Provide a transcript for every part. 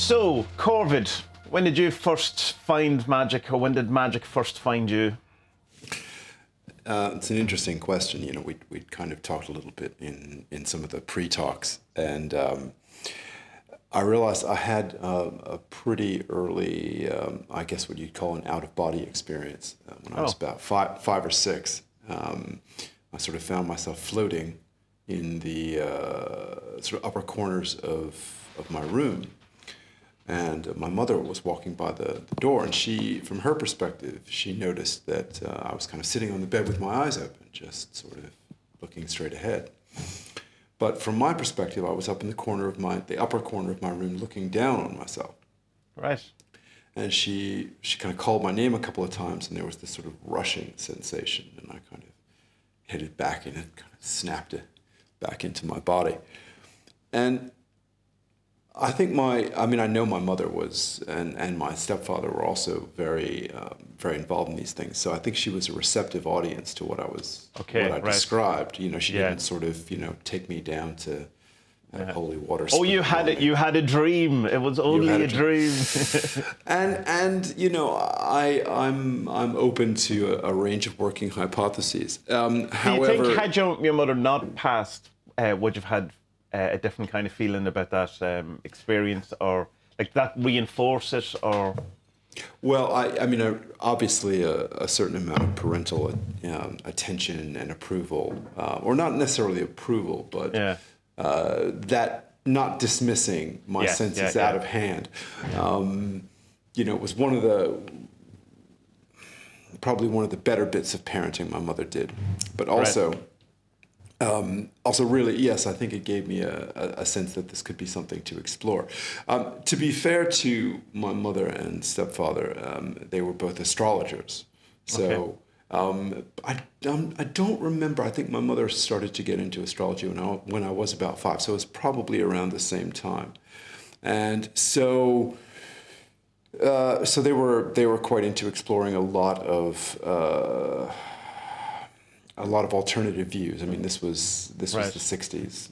So, Corvid, when did you first find magic, or when did magic first find you? It's an interesting question. You know, we'd kind of talked a little bit in some of the pre-talks, and I realized I had a pretty early, I guess what you'd call an out-of-body experience when I was about five or six. I sort of found myself floating in the sort of upper corners of my room. And my mother was walking by the door, and she, from her perspective, she noticed that I was kind of sitting on the bed with my eyes open, just sort of looking straight ahead. But from my perspective, I was up in the upper corner of my room, looking down on myself. Right. And she kind of called my name a couple of times, and there was this sort of rushing sensation, and I kind of headed back and it kind of snapped it back into my body. And I think I know my mother was, and my stepfather were also very involved in these things. So I think she was a receptive audience to what I described. You know, she didn't sort of, take me down to holy water. Oh, you had a dream. It was only a dream. and I'm open to a range of working hypotheses. However, do you think had your mother not passed, would you've had a different kind of feeling about that experience, or like that reinforce it, or? Well, I mean, obviously a certain amount of parental attention and approval, or not necessarily approval, but that not dismissing my senses out of hand. It was probably one of the better bits of parenting my mother did, but also. Also, really, yes, I think it gave me a sense that this could be something to explore. To be fair to my mother and stepfather, they were both astrologers. So I don't remember. I think my mother started to get into astrology when I was about 5. So it was probably around the same time. And so they were quite into exploring a lot of alternative views. I mean, this was the 60s,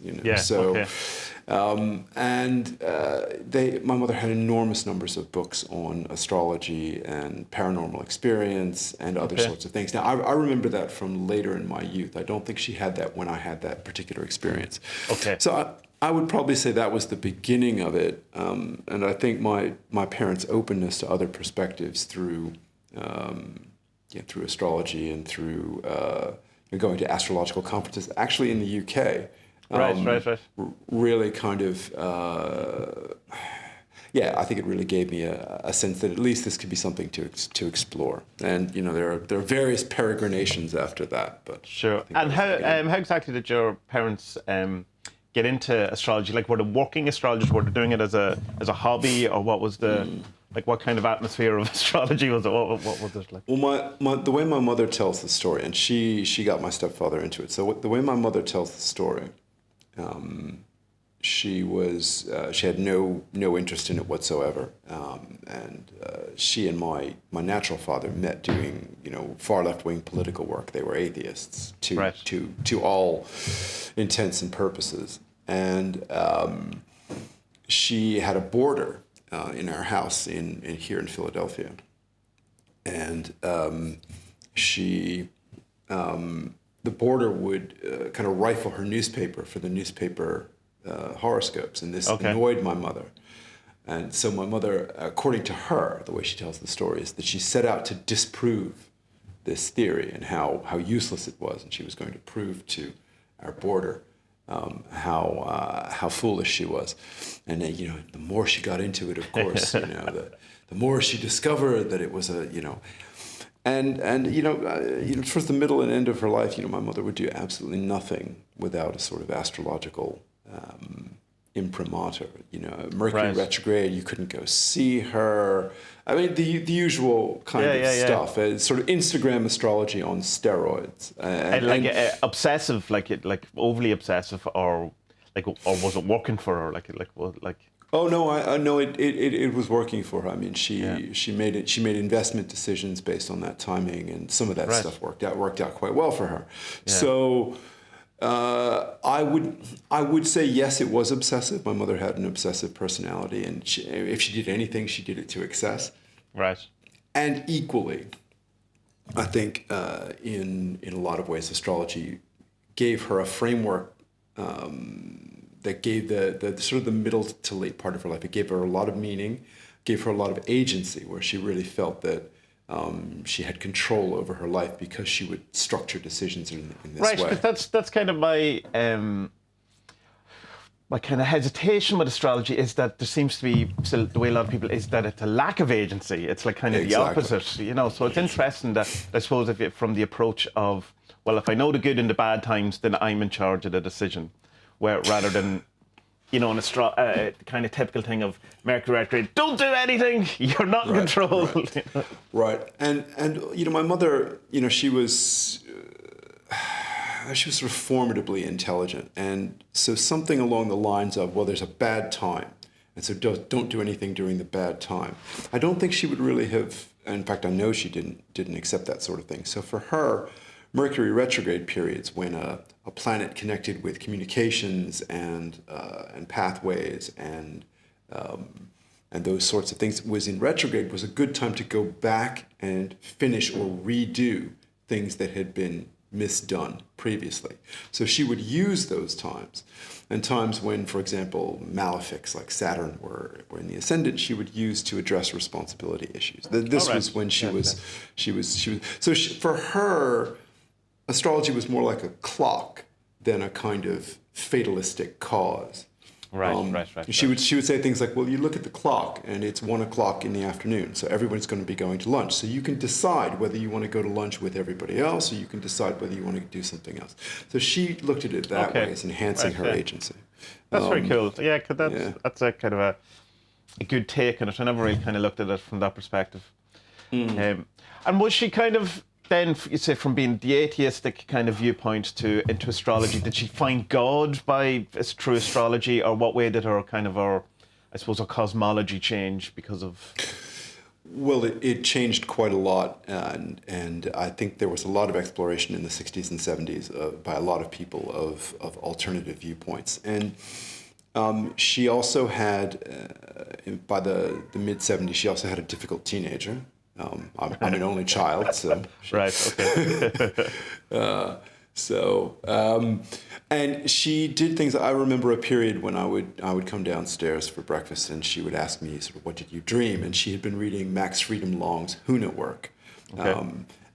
my mother had enormous numbers of books on astrology and paranormal experience and other sorts of things. Now, I remember that from later in my youth. I don't think she had that when I had that particular experience. Okay. So I would probably say that was the beginning of it. And I think my parents' openness to other perspectives through astrology and through going to astrological conferences, actually in the UK. Right. Really kind of, I think it really gave me a sense that at least this could be something to explore. And, there are various peregrinations after that. But sure. And how exactly did your parents get into astrology? Like, were they working astrologers? Were they doing it as a hobby, or what was the... Like, what kind of atmosphere of astrology was it? What was it like? Well, the way my mother tells the story, and she got my stepfather into it. So the way my mother tells the story, she had no interest in it whatsoever, and she and my natural father met doing far left wing political work. They were atheists to all intents and purposes, and she had a boarder in our house here in Philadelphia, and the boarder would kind of rifle her newspaper for the newspaper horoscopes, and this annoyed my mother. And so my mother, according to her, the way she tells the story is that she set out to disprove this theory and how useless it was, and she was going to prove to our boarder how foolish she was. And the more she got into it, of course, the more she discovered that it was and towards the middle and end of her life, my mother would do absolutely nothing without a sort of astrological imprimatur. Mercury retrograde, you couldn't go see her. I mean, the usual kind of stuff. It's sort of Instagram astrology on steroids. And obsessive, like overly obsessive, or was it working for her? Oh no, I know it was working for her. I mean, she made investment decisions based on that timing, and some of that stuff worked out quite well for her. Yeah. So I would say yes, it was obsessive. My mother had an obsessive personality, and if she did anything, she did it to excess. Right. And equally, I think in a lot of ways, astrology gave her a framework that gave the sort of the middle to late part of her life. It gave her a lot of meaning, gave her a lot of agency, where she really felt that she had control over her life because she would structure decisions in this way. Right, but that's kind of my kind of hesitation with astrology is that there seems to be, still the way a lot of people, is that it's a lack of agency. It's like kind of the opposite, you know. So it's interesting that, I suppose, if from the approach of, well, if I know the good and the bad times, then I'm in charge of the decision, where rather than, you know, an kind of typical thing of Mercury retrograde, don't do anything, you're not in control. Right. Right. And you know, my mother, you know, she was sort of formidably intelligent, and so something along the lines of, well, there's a bad time, and so don't do anything during the bad time. I don't think she would really have. In fact, I know she didn't accept that sort of thing. So for her, Mercury retrograde periods, when a planet connected with communications and pathways and those sorts of things was in retrograde, was a good time to go back and finish or redo things that had been misdone previously. So she would use those times, and times when, for example, malefics like Saturn were in the ascendant, she would use to address responsibility issues. This was when she was. So for her, astrology was more like a clock than a kind of fatalistic cause. Right. She would say things like, well, you look at the clock and it's 1 o'clock in the afternoon, so everyone's going to be going to lunch. So you can decide whether you want to go to lunch with everybody else, or you can decide whether you want to do something else. So she looked at it that way, as enhancing her agency. That's very cool. Yeah, because that's a kind of a good take on it. I never really kind of looked at it from that perspective. And was she kind of, then, you say, from being the atheistic kind of viewpoint into astrology, did she find God by through astrology, or what way did her kind of, I suppose, her cosmology change because of? Well, it changed quite a lot, and I think there was a lot of exploration in the 60s and 70s by a lot of people of alternative viewpoints. And she also had, by the mid 70s, she also had a difficult teenager. I'm an only child, so right. Okay. And she did things. I remember a period when I would come downstairs for breakfast, and she would ask me sort of, "What did you dream?" And she had been reading Max Freedom Long's Huna work,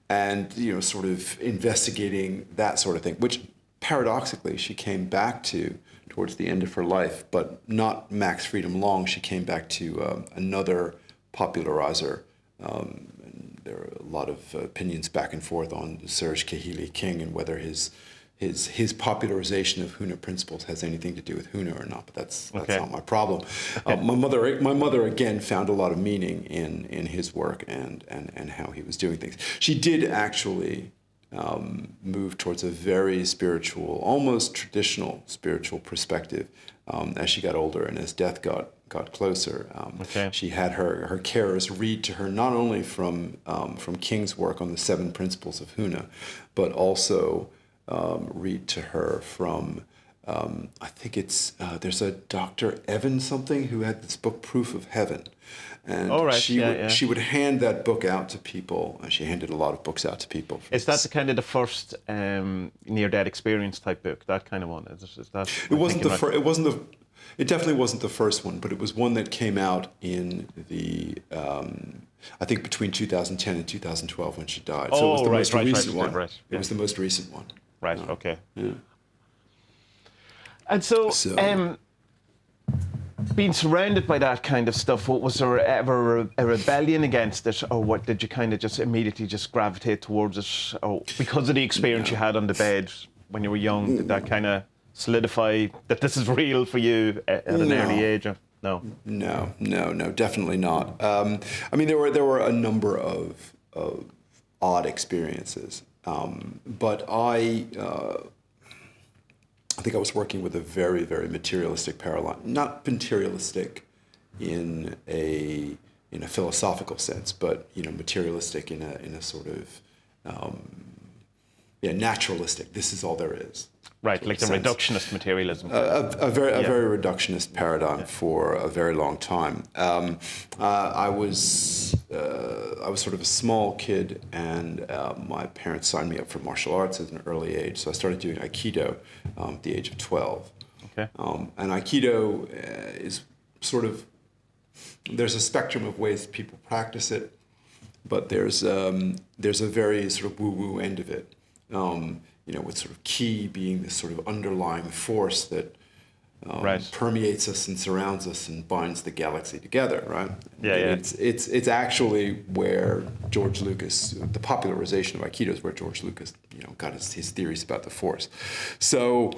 and you know, sort of investigating that sort of thing, which paradoxically she came back to towards the end of her life, but not Max Freedom Long. She came back to another popularizer. And there are a lot of opinions back and forth on Serge Kahili King and whether his popularization of Huna principles has anything to do with Huna or not. But that's not my problem. My mother again found a lot of meaning in his work and how he was doing things. She did actually move towards a very spiritual, almost traditional spiritual perspective as she got older and as death got closer. She had her carers read to her not only from King's work on the 7 principles of Huna, but also read to her from, I think it's, there's a Dr. Eben something who had this book, Proof of Heaven. And she would hand that book out to people. She handed a lot of books out to people. Is that the kind of the first near-death experience type book? That kind of one? Is that? It wasn't the first. It definitely wasn't the first one, but it was one that came out in the, I think between 2010 and 2012 when she died. So it was the most recent one. Right. It was the most recent one. Right. Okay. Yeah. And so being surrounded by that kind of stuff, was there ever a rebellion against it, or what, did you kind of just immediately just gravitate towards it, or because of the experience you had on the bed when you were young, did that kind of solidify that this is real for you at an early age? No, definitely not. I mean, there were a number of odd experiences, but I think I was working with a very, very materialistic paradigm. Not materialistic in a philosophical sense, but materialistic in a sort of naturalistic. This is all there is. Right, like the reductionist materialism. A very reductionist paradigm for a very long time. I was sort of a small kid, and my parents signed me up for martial arts at an early age. So I started doing Aikido at the age of 12. Okay. And Aikido is sort of, there's a spectrum of ways people practice it, but there's a very sort of woo-woo end of it. With sort of ki being this sort of underlying force that permeates us and surrounds us and binds the galaxy together, right? Yeah. It's actually where George Lucas, the popularization of Aikido is where George Lucas, got his theories about the force. So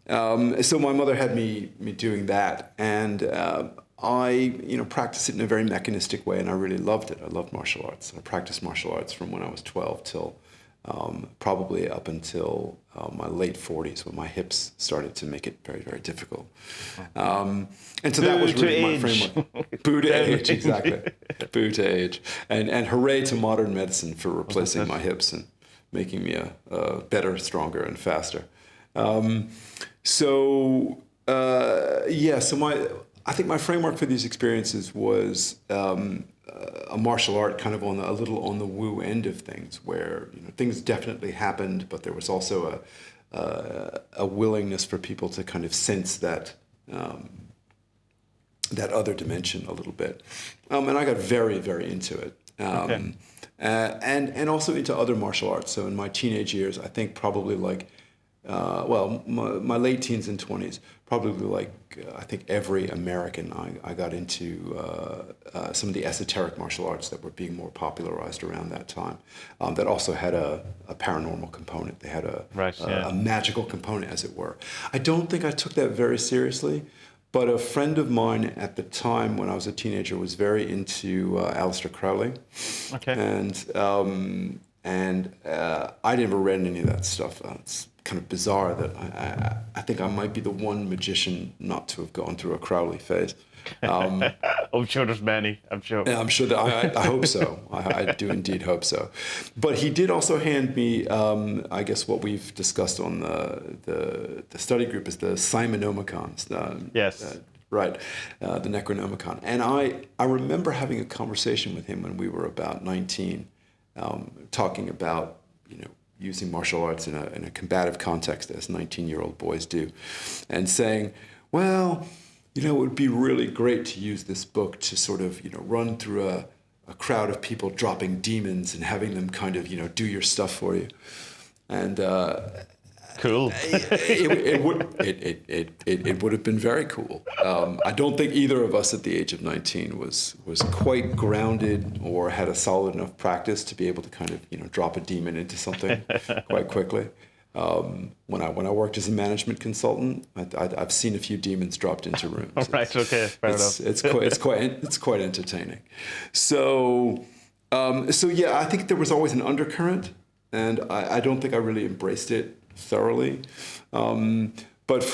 my mother had me doing that, and I practiced it in a very mechanistic way, and I really loved it. I loved martial arts. I practiced martial arts from when I was 12 till probably up until my late 40s, when my hips started to make it very, very difficult. And so that was really my framework. Boo to age, exactly. Boo to age. And hooray to modern medicine for replacing my hips and making me a better, stronger, and faster. So I think my framework for these experiences was a martial art kind of a little on the woo end of things, where things definitely happened, but there was also a willingness for people to kind of sense that that other dimension a little bit, and I got very, very into it, and also into other martial arts. So in my teenage years, I think probably like. My late teens and 20s, probably like I think every American, I got into some of the esoteric martial arts that were being more popularized around that time, that also had a paranormal component. They had a magical component, as it were. I don't think I took that very seriously, but a friend of mine at the time when I was a teenager was very into Aleister Crowley. Okay. And I never read any of that stuff. It's kind of bizarre that I think I might be the one magician not to have gone through a Crowley phase. I'm sure there's many. I'm sure. Yeah, I'm sure that I hope so. I do indeed hope so. But he did also hand me, I guess, what we've discussed on the study group is the Simonomicons. Yes. Right, the Necronomicon. And I remember having a conversation with him when we were about 19, talking about using martial arts in a combative context, as 19-year-old boys do, and saying, well, it would be really great to use this book to sort of, run through a crowd of people dropping demons and having them kind of, do your stuff for you. And cool. It would have been very cool. I don't think either of us at the age of 19 was quite grounded or had a solid enough practice to be able to kind of drop a demon into something quite quickly. When I worked as a management consultant, I've seen a few demons dropped into rooms. All right, okay, fair enough. It's quite entertaining. So yeah, I think there was always an undercurrent, and I don't think I really embraced it thoroughly, but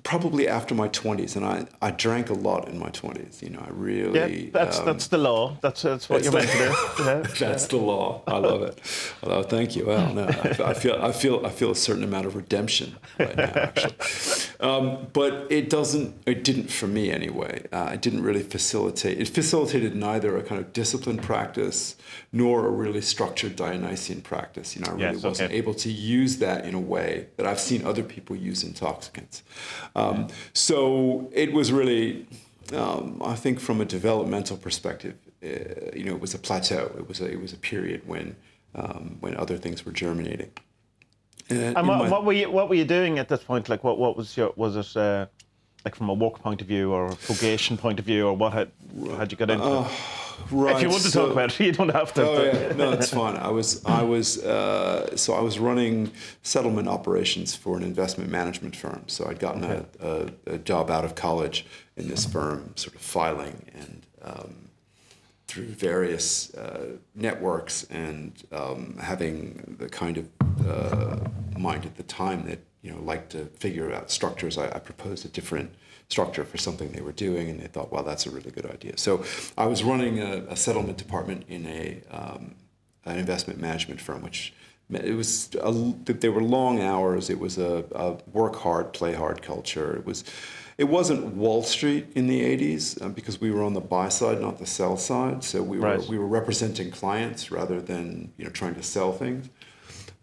probably after my 20s, and I drank a lot in my 20s. I really that's the law. That's what you're meant to do. Yeah. That's the law. I love it. Well, thank you. Well, no, I feel a certain amount of redemption right now, actually. But it didn't for me anyway. It didn't really facilitate. It facilitated neither a kind of disciplined practice nor a really structured Dionysian practice. I really wasn't able to use that in a way that I've seen other people use intoxicants. So it was really, I think, from a developmental perspective, it was a plateau. It was a period when other things were germinating. And what were you doing at this point? Like, what was it like from a work point of view or a vocation point of view, or what had you got into? Right. If you want to talk about it, you don't have to. Oh yeah, no, it's fine. I was running settlement operations for an investment management firm. So I'd gotten a job out of college in this firm, sort of filing and through various networks and having the kind of mind at the time that liked to figure out structures. I proposed a different structure for something they were doing, and they thought, well, that's a really good idea. So I was running a settlement department in an investment management firm, which They were long hours. It was a work hard, play hard culture. It wasn't Wall Street in the 80s because we were on the buy side, not the sell side. So we were representing clients rather than trying to sell things.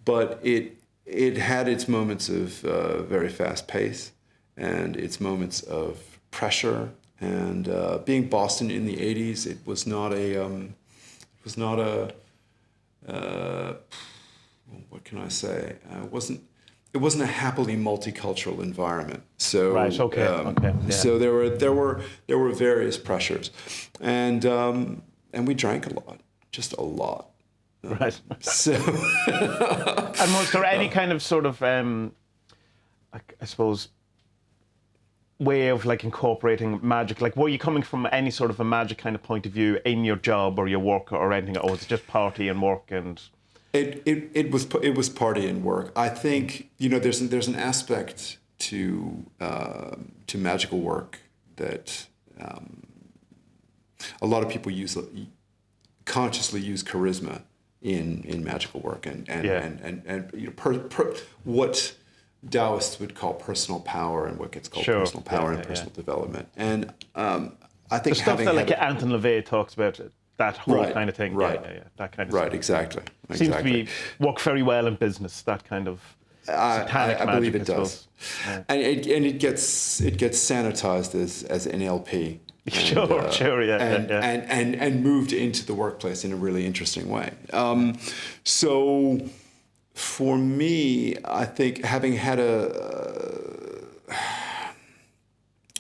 But it had its moments of very fast pace and its moments of pressure. And being Boston in the 80s, it was not a what can I say? It wasn't a happily multicultural environment. So right, okay. Yeah. So there were various pressures, and we drank a lot, just a lot. Right. So and was there any kind of sort of I suppose way of like incorporating magic? Like, were you coming from any sort of a magic kind of point of view in your job or your work or anything, or was it just party and work and? It was party and work. I think there's an aspect to magical work that a lot of people consciously use charisma in magical work and what Taoists would call personal power and what gets called personal power and personal development. And I think the stuff that like Anton LaVey talks about, that whole kind of thing. Right. Yeah. That kind of stuff. Right, exactly. Seems to work very well in business, that kind of satanic magic, I believe it does. Yeah. And it gets sanitized as NLP. And moved into the workplace in a really interesting way. So for me, I think having had a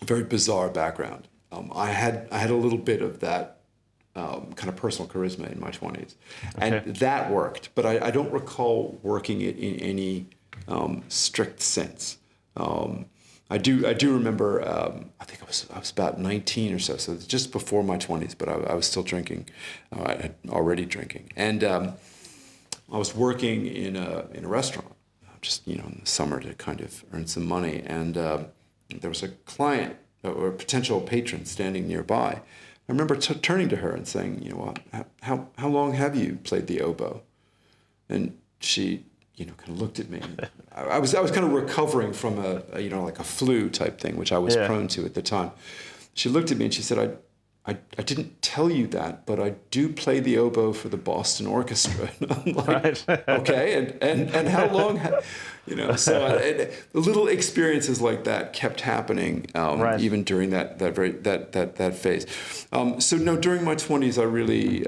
very bizarre background, I had a little bit of that kind of personal charisma in my 20s, and that worked. But I don't recall working it in any strict sense. I do remember. I think I was about 19 or so it's just before my 20s. But I was still drinking. I had already drinking, and I was working in a restaurant, just in the summer to kind of earn some money. And there was a client or a potential patron standing nearby. I remember turning to her and saying, how long have you played the oboe? And she, kind of looked at me. I was kind of recovering from like a flu type thing, which I was prone to at the time. She looked at me and she said, I didn't tell you that, but I do play the oboe for the Boston Orchestra. And I'm like, okay, and how long? So the little experiences like that kept happening even during that phase. So no, during my 20s, I really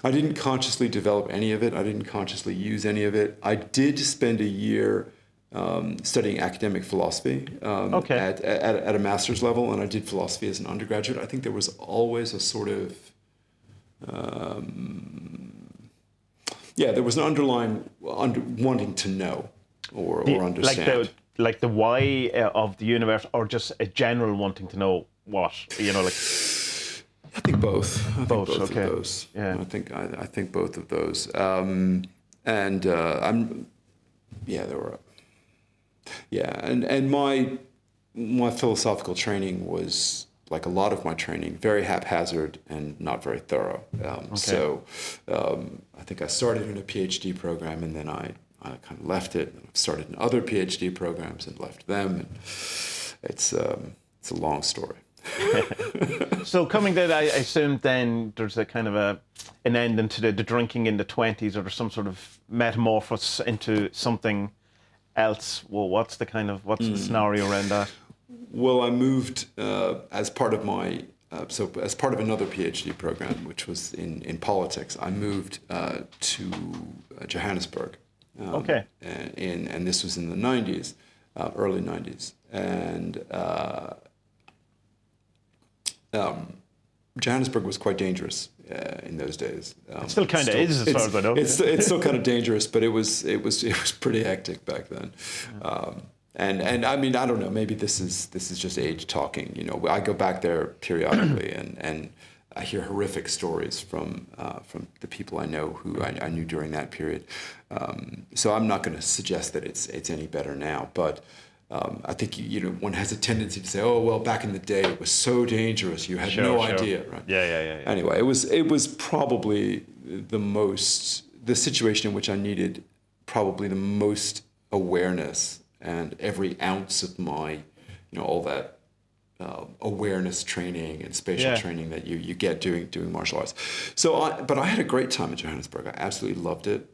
I didn't consciously develop any of it. I didn't consciously use any of it. I did spend a year studying academic philosophy at a master's level, and I did philosophy as an undergraduate. I think there was always a sort of there was an underlying wanting to know or understand, like the why of the universe, or just a general wanting to know what I think both. Both of those. Yeah. I think both of those. There were. Yeah, and my philosophical training was, like a lot of my training, very haphazard and not very thorough. So I think I started in a PhD program, and then I kind of left it. And I've started in other PhD programs and left them. And it's a long story. So coming to that, I assume then there's a kind of an end into the drinking in the 20s, or there's some sort of metamorphosis into something else. Well, what's the scenario around that? Well, I moved as part of my as part of another PhD program, which was in politics. I moved to Johannesburg. And this was in the 90s, early 90s, and Johannesburg was quite dangerous in those days. It still kind of is, as far as I know. It's still kind of dangerous, but it was pretty hectic back then. And I mean, I don't know. Maybe this is just age talking. I go back there periodically, and I hear horrific stories from the people I know who I knew during that period. So I'm not going to suggest that it's any better now, but. I think one has a tendency to say, "Oh well, back in the day it was so dangerous, you had no idea." Right? Yeah. Anyway, it was probably the situation in which I needed probably the most awareness, and every ounce of my, all that awareness training and spatial training that you get doing martial arts. But I had a great time in Johannesburg. I absolutely loved it.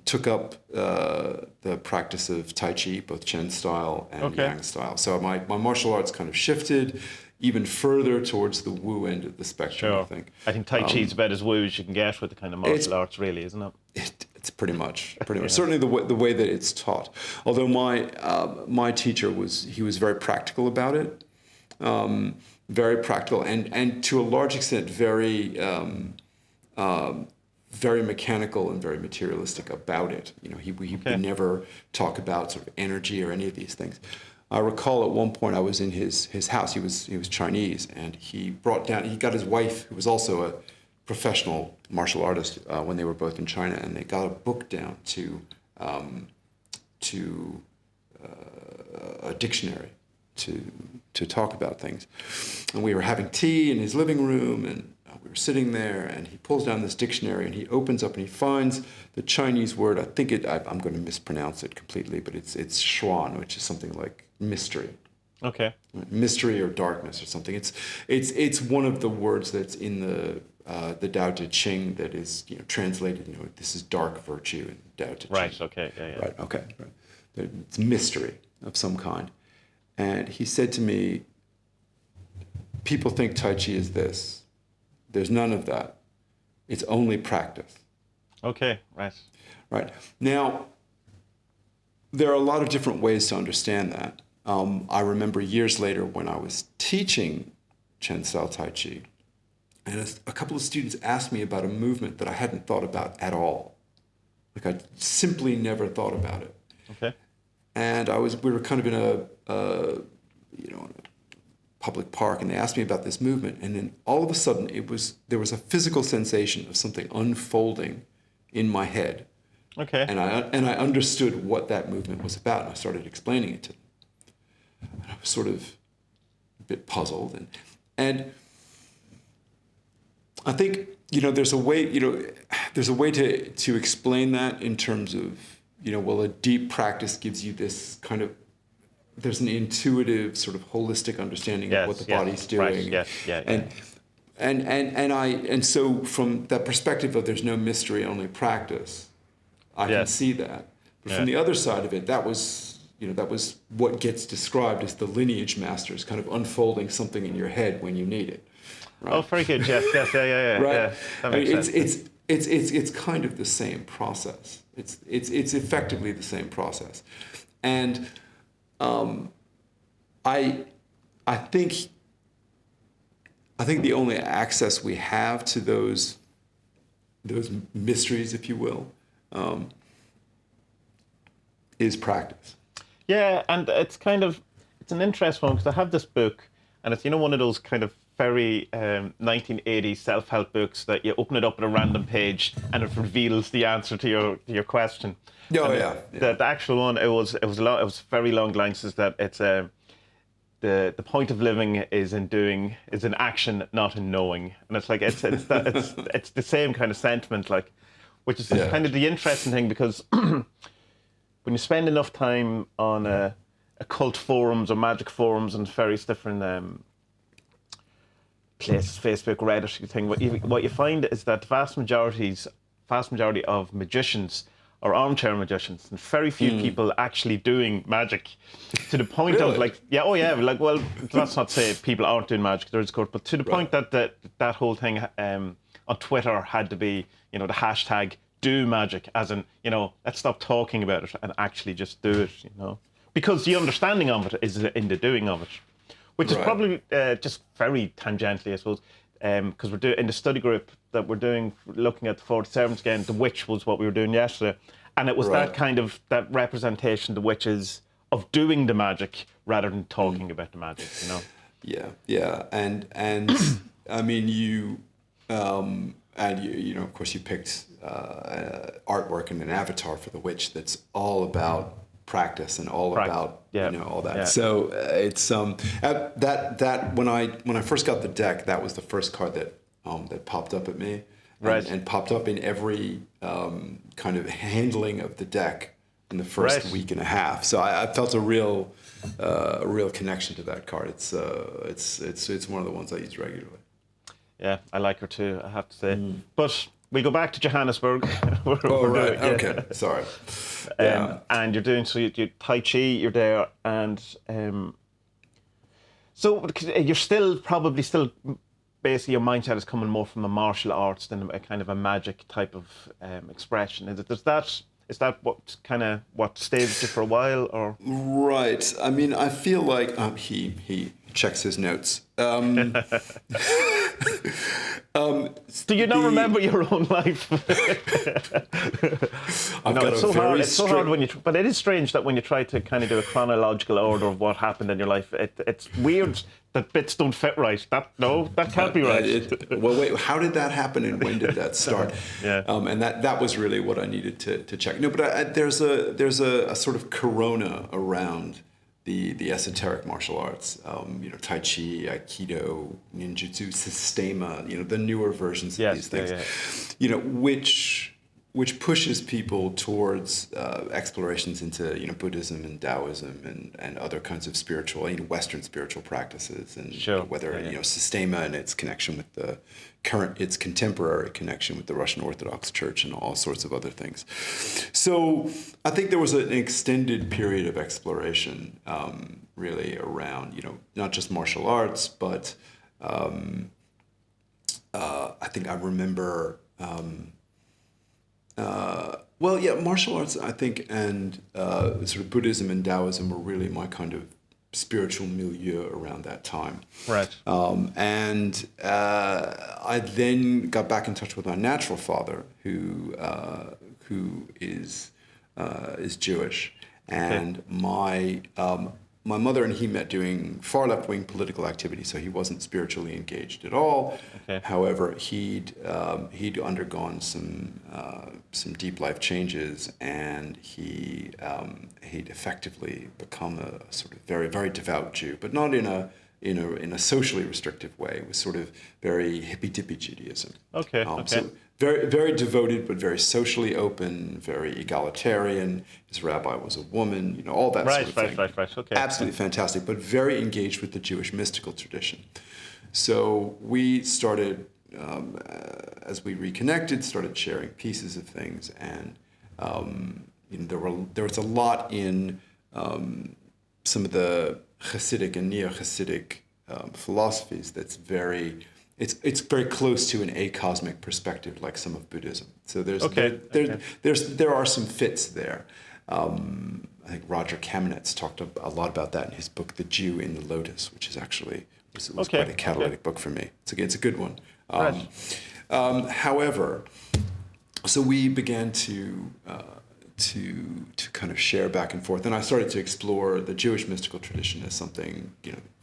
Took up the practice of Tai Chi, both Chen style and Yang style. So my martial arts kind of shifted even further towards the Wu end of the spectrum, I think. I think Tai Chi is about as Wu as you can get with the kind of martial arts, really, isn't it? It's pretty much. Certainly the way that it's taught. Although my teacher was very practical about it. Very practical and to a large extent very mechanical and very materialistic about it. He would never talk about sort of energy or any of these things. I recall at one point I was in his house. He was Chinese, and he got his wife, who was also a professional martial artist, when they were both in China, and they got a book down to a dictionary to talk about things. And we were having tea in his living room, and we were sitting there, and he pulls down this dictionary, and he opens up and he finds the Chinese word. I'm going to mispronounce it completely, but it's Shawn, which is something like mystery. Okay. Mystery or darkness or something. It's one of the words that's in the Tao Te Ching that is translated. This is dark virtue in Tao Te Ching. Right. Okay. Yeah. Right. Okay. Right. It's mystery of some kind. And he said to me, people think Tai Chi is this. There's none of that. It's only practice. Okay, right. Right. Now, there are a lot of different ways to understand that. I remember years later when I was teaching Chen style Tai Chi, and a couple of students asked me about a movement that I hadn't thought about at all. Like I simply never thought about it. Okay. And we were kind of in a public park, and they asked me about this movement, and then all of a sudden there was a physical sensation of something unfolding in my head. Okay. And I understood what that movement was about, and I started explaining it to them. And I was sort of a bit puzzled, and I think there's a way to explain that in terms of a deep practice gives you this kind of, there's an intuitive sort of holistic understanding of what the body's doing. Right. And so from that perspective of there's no mystery, only practice, I can see that. But from the other side of it, that was what gets described as the lineage masters kind of unfolding something in your head when you need it. Right? Oh, very good. Yes. Right. Yeah, that makes sense. It's kind of the same process. It's effectively the same process, and I think the only access we have to those mysteries, if you will, is practice. Yeah, and it's an interesting one because I have this book, and it's one of those kind of very 1980s self-help books that you open it up at a random page and it reveals the answer to your question. The actual one, it was very long lines. Is that it's the point of living is in action, not in knowing, and it's like it's the same kind of sentiment, like, which is kind of the interesting thing, because when you spend enough time on occult forums or magic forums and various different places, Facebook, Reddit thing, what you find is that the vast majority of magicians are armchair magicians, and very few people actually doing magic, to the point of well, let's not say people aren't doing magic, there is, of course, but to the point that that whole thing on Twitter had to be, the hashtag do magic, as in, let's stop talking about it and actually just do it, because the understanding of it is in the doing of it. Which is probably just very tangentially, I suppose, because we're doing in the study group that we're doing, looking at the 40 servants again. The witch was what we were doing yesterday, and it was that kind of that representation, the witches, of doing the magic rather than talking about the magic. Yeah, and I mean you of course you picked artwork and an avatar for the witch that's all about practice and all about all that. So it's that when I first got the deck, that was the first card that popped up at me, Right. and popped up in every kind of handling of the deck in the first Right. week and a half. So I felt a real connection to that card. It's one of the ones I use regularly. Yeah, I like her too, I have to say. But we go back to Johannesburg. Right. Okay. Sorry. Yeah. And you're doing, so you Tai Chi, you're there, and so you're still basically your mindset is coming more from the martial arts than a kind of a magic type of expression. Is that what stayed with you for a while, or? Right. I mean, I feel like he checks his notes. Do you not remember your own life? It's so hard when you. But it is strange that when you try to kind of do a chronological order of what happened in your life, it's weird that bits don't fit right. That can't be right. Well, wait. How did that happen, and when did that start? Yeah. And that was really what I needed to check. No, but there's a sort of corona around the esoteric martial arts, Tai Chi, Aikido, Ninjutsu, Sistema, the newer versions of these things, which pushes people towards explorations into Buddhism and Taoism and other kinds of spiritual, Western spiritual practices, and whether Sistema and its connection with its contemporary connection with the Russian Orthodox Church and all sorts of other things. So I think there was an extended period of exploration, really around not just martial arts, but I think I remember. Martial arts, I think, and sort of Buddhism and Taoism were really my kind of spiritual milieu around that time. Right. And I then got back in touch with my natural father, who is Jewish, and my mother and he met doing far left-wing political activity, so he wasn't spiritually engaged at all. Okay. However, he'd undergone some deep life changes, and he'd effectively become a sort of very, very devout Jew, but not in a socially restrictive way. It was sort of very hippy-dippy Judaism. Okay. So very, very devoted, but very socially open, very egalitarian. His rabbi was a woman, all that sort of thing. Right. Okay. Absolutely fantastic, but very engaged with the Jewish mystical tradition. So we started, as we reconnected, started sharing pieces of things, and there was a lot in some of the Hasidic and neo-Hasidic philosophies that's very. It's very close to an acosmic perspective, like some of Buddhism. So there are some fits there. I think Rodger Kamenetz talked a lot about that in his book, The Jew in the Lotus, which is actually was quite a catalytic book for me. It's a good one. However, so we began to kind of share back and forth, and I started to explore the Jewish mystical tradition as something,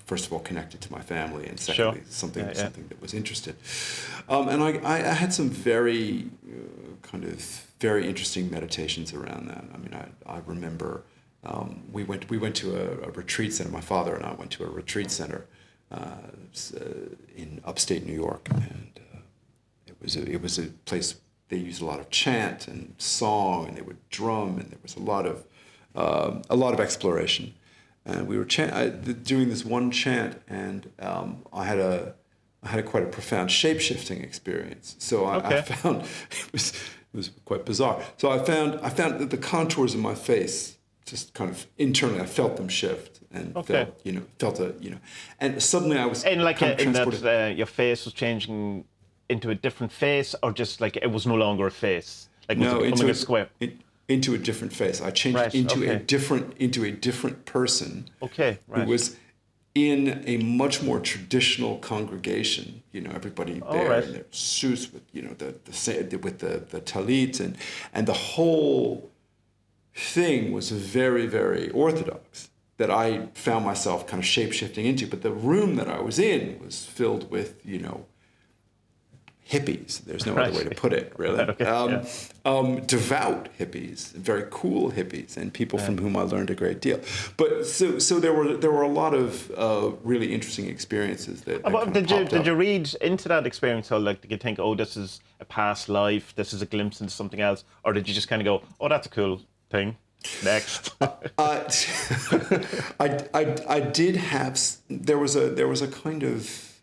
first of all, connected to my family, and secondly, something that was interested. And I had some very very interesting meditations around that. I mean, I remember we went to a retreat center. My father and I went to a retreat center in upstate New York, and it was a place they used a lot of chant and song, and they would drum, and there was a lot of exploration. And we were doing this one chant, and I had quite a profound shape-shifting experience. So I found it was quite bizarre. So I found that the contours of my face just kind of internally, I felt them shift, and and suddenly I was transported. Your face was changing into a different face, or just like it was no longer a face, like was it becoming a square. Into a different face. I changed into a different person. Okay, right. Who was in a much more traditional congregation. Everybody there in their suits with the talit, and the whole thing was very, very orthodox, that I found myself kind of shape shifting into. But the room that I was in was filled with hippies. There's no other way to put it, really. Devout hippies, very cool hippies, and people from whom I learned a great deal. But so there were a lot of really interesting experiences that did you read into that experience? Or like, did you think, oh, this is a past life, this is a glimpse into something else, or did you just kind of go, oh, that's a cool thing? Next. I did have. There was a kind of.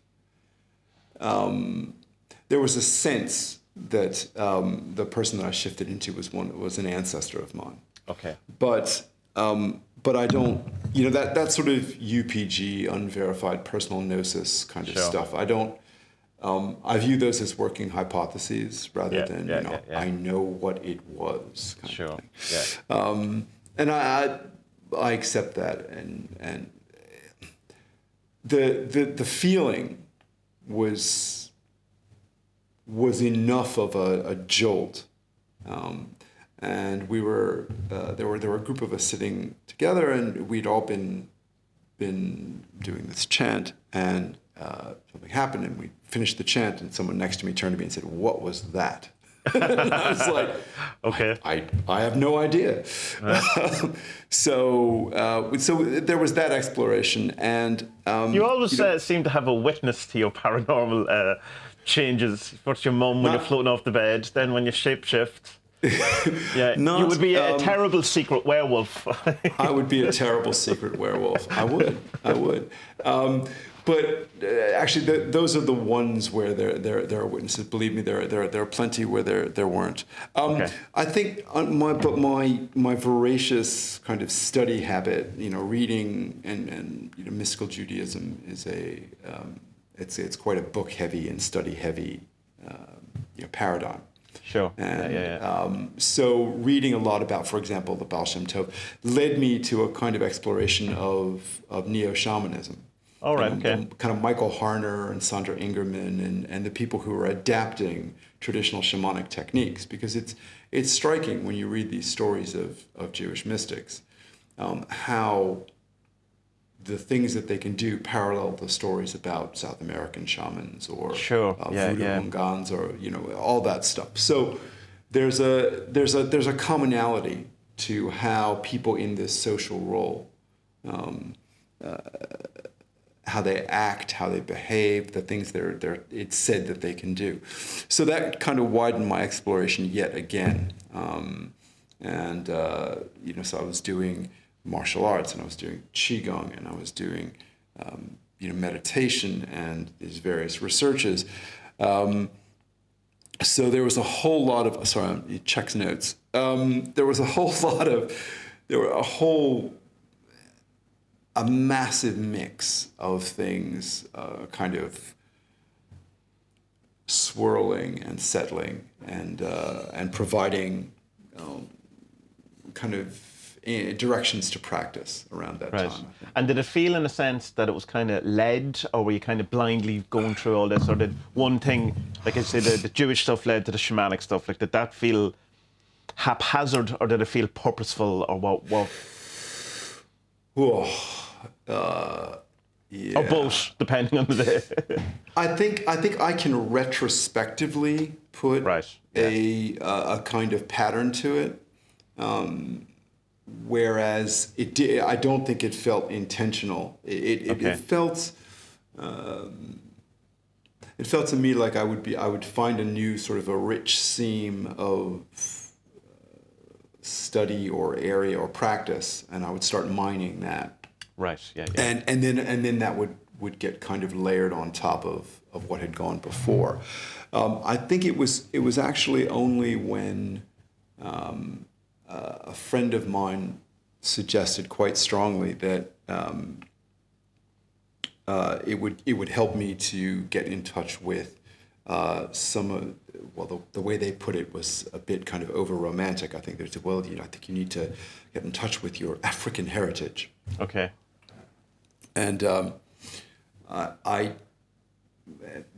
There was a sense that the person that I shifted into was an ancestor of mine. Okay. But I don't. That sort of UPG, unverified personal gnosis kind of stuff. I don't. I view those as working hypotheses rather than I know what it was. Kind of thing. Yeah. And I accept that, and the feeling was enough of a jolt, and we were there were a group of us sitting together, and we'd all been doing this chant, and something happened, and we finished the chant, and someone next to me turned to me and said, "What was that?" And I was like, "Okay, I have no idea." So there was that exploration, and you always seem to have a witness to your paranormal changes. First your mum when you're floating off the bed, then when you shapeshift. You would be a terrible secret werewolf. I would be a terrible secret werewolf. I would. But actually, those are the ones where there are witnesses. Believe me, there are plenty where there weren't. I think my voracious kind of study habit, reading and mystical Judaism is it's quite a book heavy and study heavy paradigm. Sure. And so reading a lot about, for example, the Baal Shem Tov led me to a kind of exploration of neo-shamanism. All right, okay. Kind of Michael Harner and Sandra Ingerman and the people who are adapting traditional shamanic techniques, because it's striking when you read these stories of Jewish mystics, how the things that they can do parallel the stories about South American shamans or voodoo Mungans or all that stuff. So there's a commonality to how people in this social role, how they act, how they behave, the things it's said that they can do. So that kind of widened my exploration yet again. So I was doing martial arts, and I was doing qigong, and I was doing meditation and these various researches. So there was a whole lot of he checks notes. There was a massive mix of things, kind of swirling and settling and providing kind of directions to practice around that time. And did it feel in a sense that it was kind of led, or were you kind of blindly going through all this, or did one thing, like I said, the Jewish stuff led to the shamanic stuff? Like, did that feel haphazard, or did it feel purposeful, or what? Or both, depending on the day. I think I can retrospectively put a kind of pattern to it. Whereas I don't think it felt intentional. It felt to me like I would find a new sort of a rich seam of study or area or practice, and I would start mining that. Right. Yeah. And then that would get kind of layered on top of what had gone before. I think it was actually only when a friend of mine suggested quite strongly that it would help me to get in touch with some of, the way they put it was a bit kind of over romantic. I think I think you need to get in touch with your African heritage. Okay. And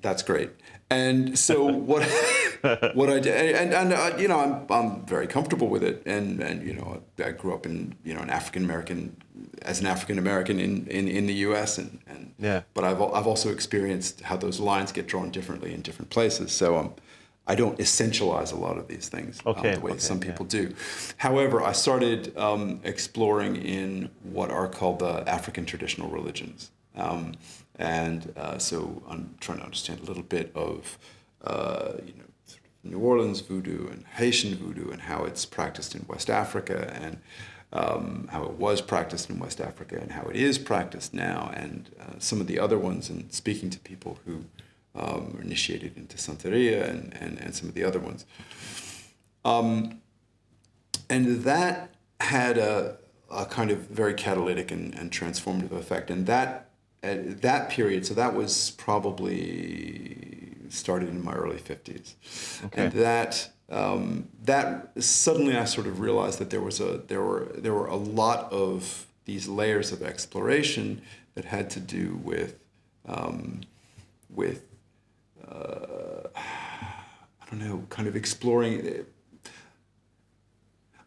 That's great. And so what I did, and you know, I'm very comfortable with it. And you know, I grew up in, you know, an African American in the U.S. and yeah. But I've also experienced how those lines get drawn differently in different places. So I don't essentialize a lot of these things the way some people do. However, I started exploring in what are called the African traditional religions. So I'm trying to understand a little bit of, you know, sort of New Orleans voodoo and Haitian voodoo and how it's practiced in West Africa and how it was practiced in West Africa and how it is practiced now, and some of the other ones, and speaking to people who are initiated into Santeria and some of the other ones. And that had a kind of very catalytic and transformative effect. And at that period, so that was probably started in my early 50s. Okay. And that suddenly I sort of realized that there were a lot of these layers of exploration that had to do with I don't know, kind of exploring.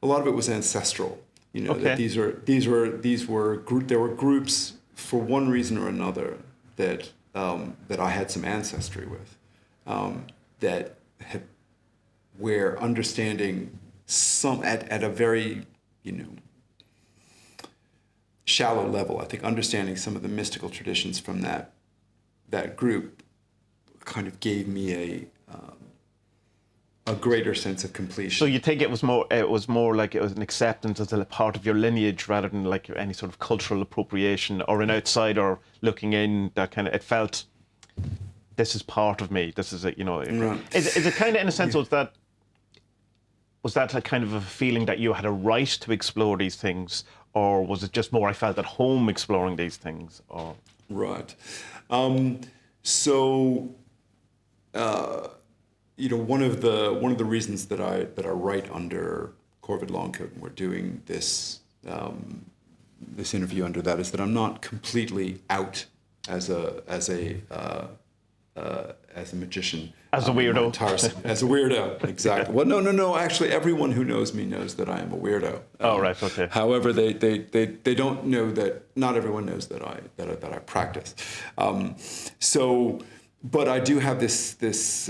A lot of it was ancestral, you know. That there were groups for one reason or another that I had some ancestry with, where understanding some at a very, you know, shallow level, I think understanding some of the mystical traditions from that group kind of gave me a greater sense of completion. So you think it was more like it was an acceptance as a part of your lineage rather than like any sort of cultural appropriation or an outsider looking in, that kind of, it felt, this is part of me, this is it, you know. Right. Is it kind of, in a sense, was that a kind of a feeling that you had a right to explore these things, or was it just more I felt at home exploring these things? Or right. You know, one of the reasons that I write under Corvid Longcoat, and we're doing this interview under that, is that I'm not completely out as a magician. As a weirdo. As a weirdo, exactly. Well, no. Actually, everyone who knows me knows that I am a weirdo. Oh, right. Okay. However, they don't know that. Not everyone knows that I practice. But I do have this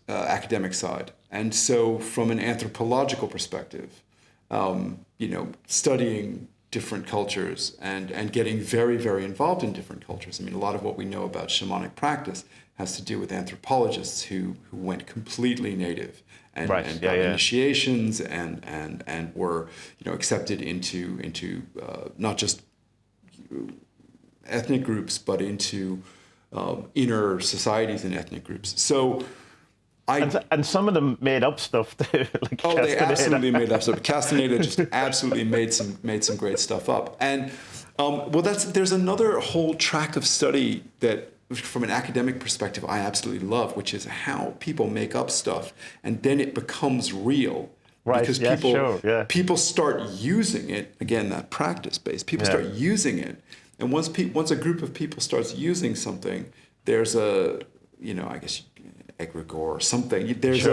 academic side, and so from an anthropological perspective, you know, studying different cultures and getting very, very involved in different cultures. I mean, a lot of what we know about shamanic practice has to do with anthropologists who went completely native and got initiations and were, you know, accepted into not just ethnic groups but into inner societies and ethnic groups. So. And some of them made up stuff too. Like they absolutely made up stuff. Castaneda just absolutely made some great stuff up. And there's another whole track of study that, from an academic perspective, I absolutely love, which is how people make up stuff and then it becomes real. Right. Because people start using it, again, that practice base. People start using it, and once a group of people starts using something, there's a, you know, I guess, egregore or something. There's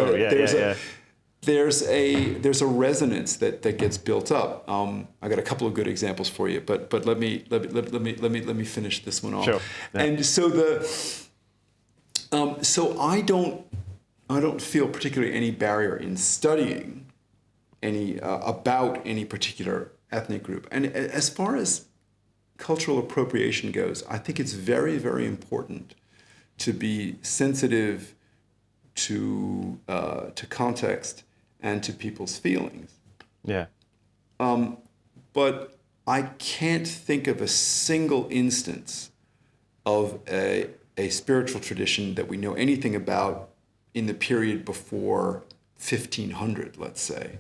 a resonance that gets built up. I got a couple of good examples for you, but let me finish this one off. Sure. Yeah. And so I don't feel particularly any barrier in studying about any particular ethnic group. And as far as cultural appropriation goes, I think it's very, very important to be sensitive to context and to people's feelings. Yeah. But I can't think of a single instance of a spiritual tradition that we know anything about in the period before 1500, let's say,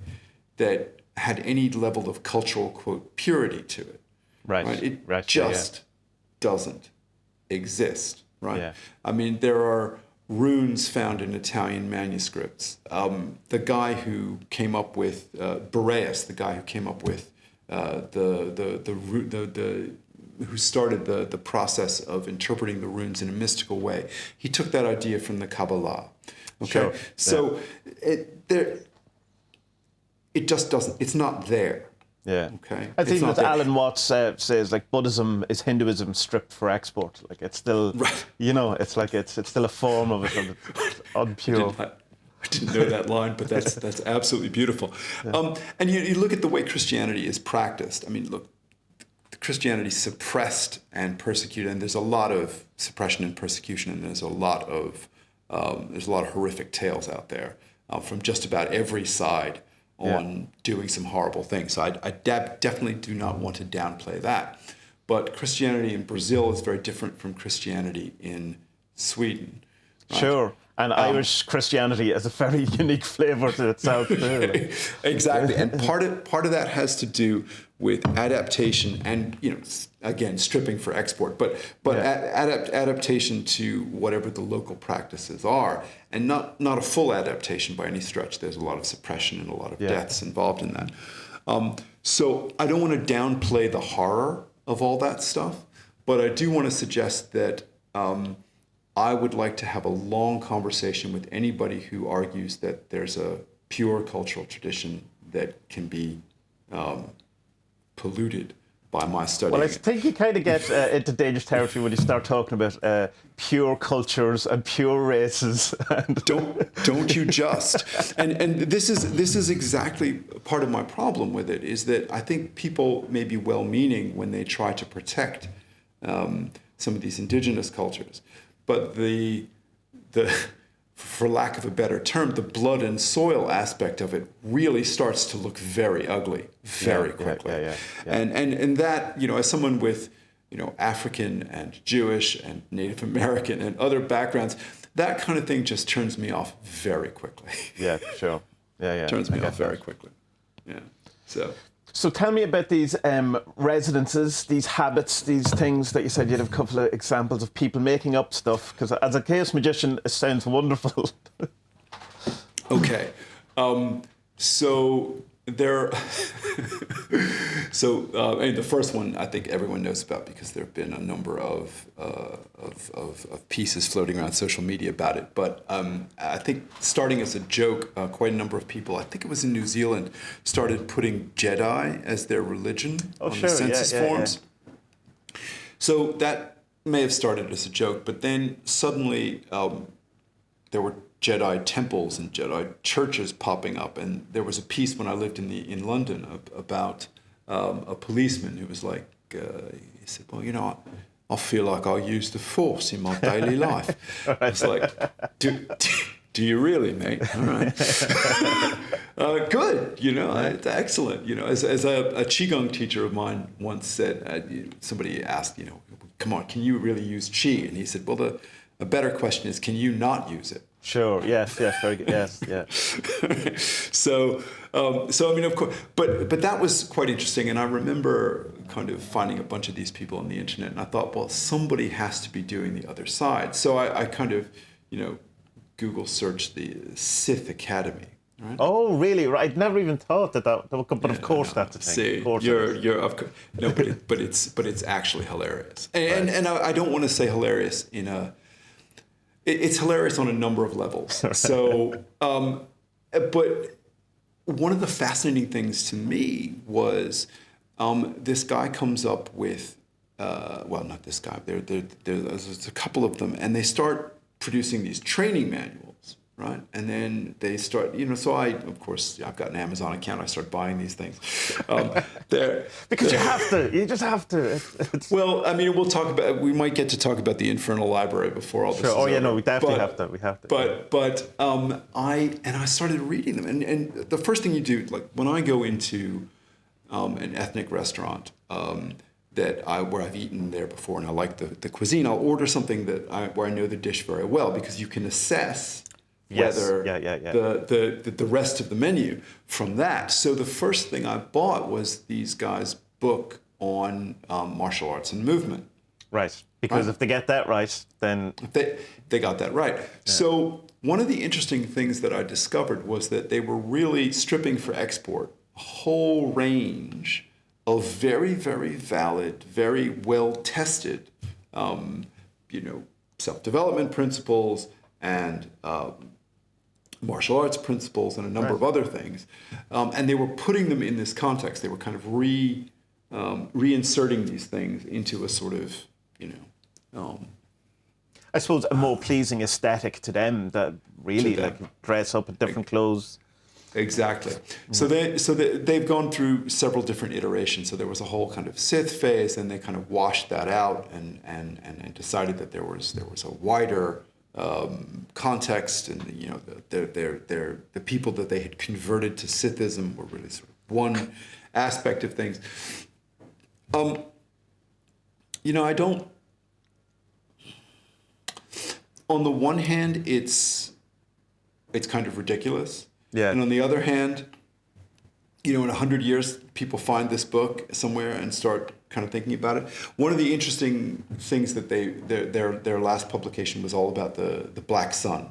that had any level of cultural, quote, purity to it. Right. It just doesn't exist. Right. Yeah. I mean, there are runes found in Italian manuscripts. The guy who came up with Boreas, the guy who came up with the who started the process of interpreting the runes in a mystical way. He took that idea from the Kabbalah. Okay, Sure. so it just doesn't. It's not there. Yeah. Okay. I think It's not that there. Alan Watts says like Buddhism is Hinduism stripped for export. Like it's still, Right. you know, it's like it's still a form of it, and it's unpure. I didn't know that line, but that's absolutely beautiful. And you look at the way Christianity is practiced. I mean, look, Christianity is suppressed and persecuted, and there's a lot of suppression and persecution, and there's a lot of horrific tales out there from just about every side on doing some horrible things. So I definitely do not want to downplay that. But Christianity in Brazil is very different from Christianity in Sweden. Right? Sure. And Irish Christianity has a very unique flavour to itself too. Exactly, and part of that has to do with adaptation, and again, stripping for export, but adaptation to whatever the local practices are, and not a full adaptation by any stretch. There's a lot of suppression and a lot of deaths involved in that. So I don't want to downplay the horror of all that stuff, but I do want to suggest that. I would like to have a long conversation with anybody who argues that there's a pure cultural tradition that can be polluted by my study. Well, I think you kind of get into dangerous territory when you start talking about pure cultures and pure races. And Don't you just? And this is exactly part of my problem with it, is that I think people may be well-meaning when they try to protect some of these indigenous cultures. But the for lack of a better term, the blood and soil aspect of it really starts to look very ugly very quickly. And that, as someone with, African and Jewish and Native American and other backgrounds, that kind of thing just turns me off very quickly. Yeah, sure. Yeah. Turns me off very quickly. Yeah. So tell me about these residences, these habits, these things that you said you had a couple of examples of people making up stuff, because as a chaos magician, it sounds wonderful. Okay. So there. The first one I think everyone knows about, because there have been a number of pieces floating around social media about it. But I think starting as a joke, quite a number of people, I think it was in New Zealand, started putting Jedi as their religion on the census forms. Yeah. So that may have started as a joke, but then suddenly there were Jedi temples and Jedi churches popping up, and there was a piece when I lived in London about a policeman who was like, he said, "Well, I feel like I use the Force in my daily life." It's like, do you really, mate? All right, good. It's excellent. As a qigong teacher of mine once said, somebody asked, "Come on, can you really use qi?" And he said, "Well, a better question is, can you not use it?" Sure. Yes. Very good. Yes. Yeah. So I mean, of course, but that was quite interesting, and I remember kind of finding a bunch of these people on the internet, and I thought, well, somebody has to be doing the other side. So I kind of, Google searched the Sith Academy. Right? Oh, really? Right. I'd never even thought that. But of course, that's a thing. See, of course you're of course, no, but it's actually hilarious, and I don't want to say hilarious in a. It's hilarious on a number of levels. So, but one of the fascinating things to me was this guy comes up with, not this guy. There's a couple of them, and they start producing these training manuals, right? And then they start, So of course, I've got an Amazon account. I start buying these things. Because you have to. You just have to. Well, I mean, we might get to talk about the Infernal Library before all this is over. No, we definitely have to. We have to. But I started reading them, and the first thing you do, like when I go into an ethnic restaurant where I've eaten there before and I like the cuisine, I'll order something where I know the dish very well, because you can assess whether the rest of the menu from that. So the first thing I bought was these guys' book on martial arts and movement. Right, because if they get that right, then... They got that right. Yeah. So one of the interesting things that I discovered was that they were really stripping for export a whole range of very, very valid, very well-tested, self-development principles and martial arts principles and a number of other things. And they were putting them in this context. They were kind of reinserting these things into a sort of, I suppose a more pleasing aesthetic to them that really dress up in different clothes. Exactly. So they've gone through several different iterations. So there was a whole kind of Sith phase, and they kind of washed that out and decided that there was a wider context, and the people that they had converted to Sithism were really sort of one aspect of things. I don't. On the one hand, it's kind of ridiculous. Yeah. And on the other hand, in 100 years, people find this book somewhere and start kind of thinking about it. One of the interesting things that their last publication was all about the Black Sun.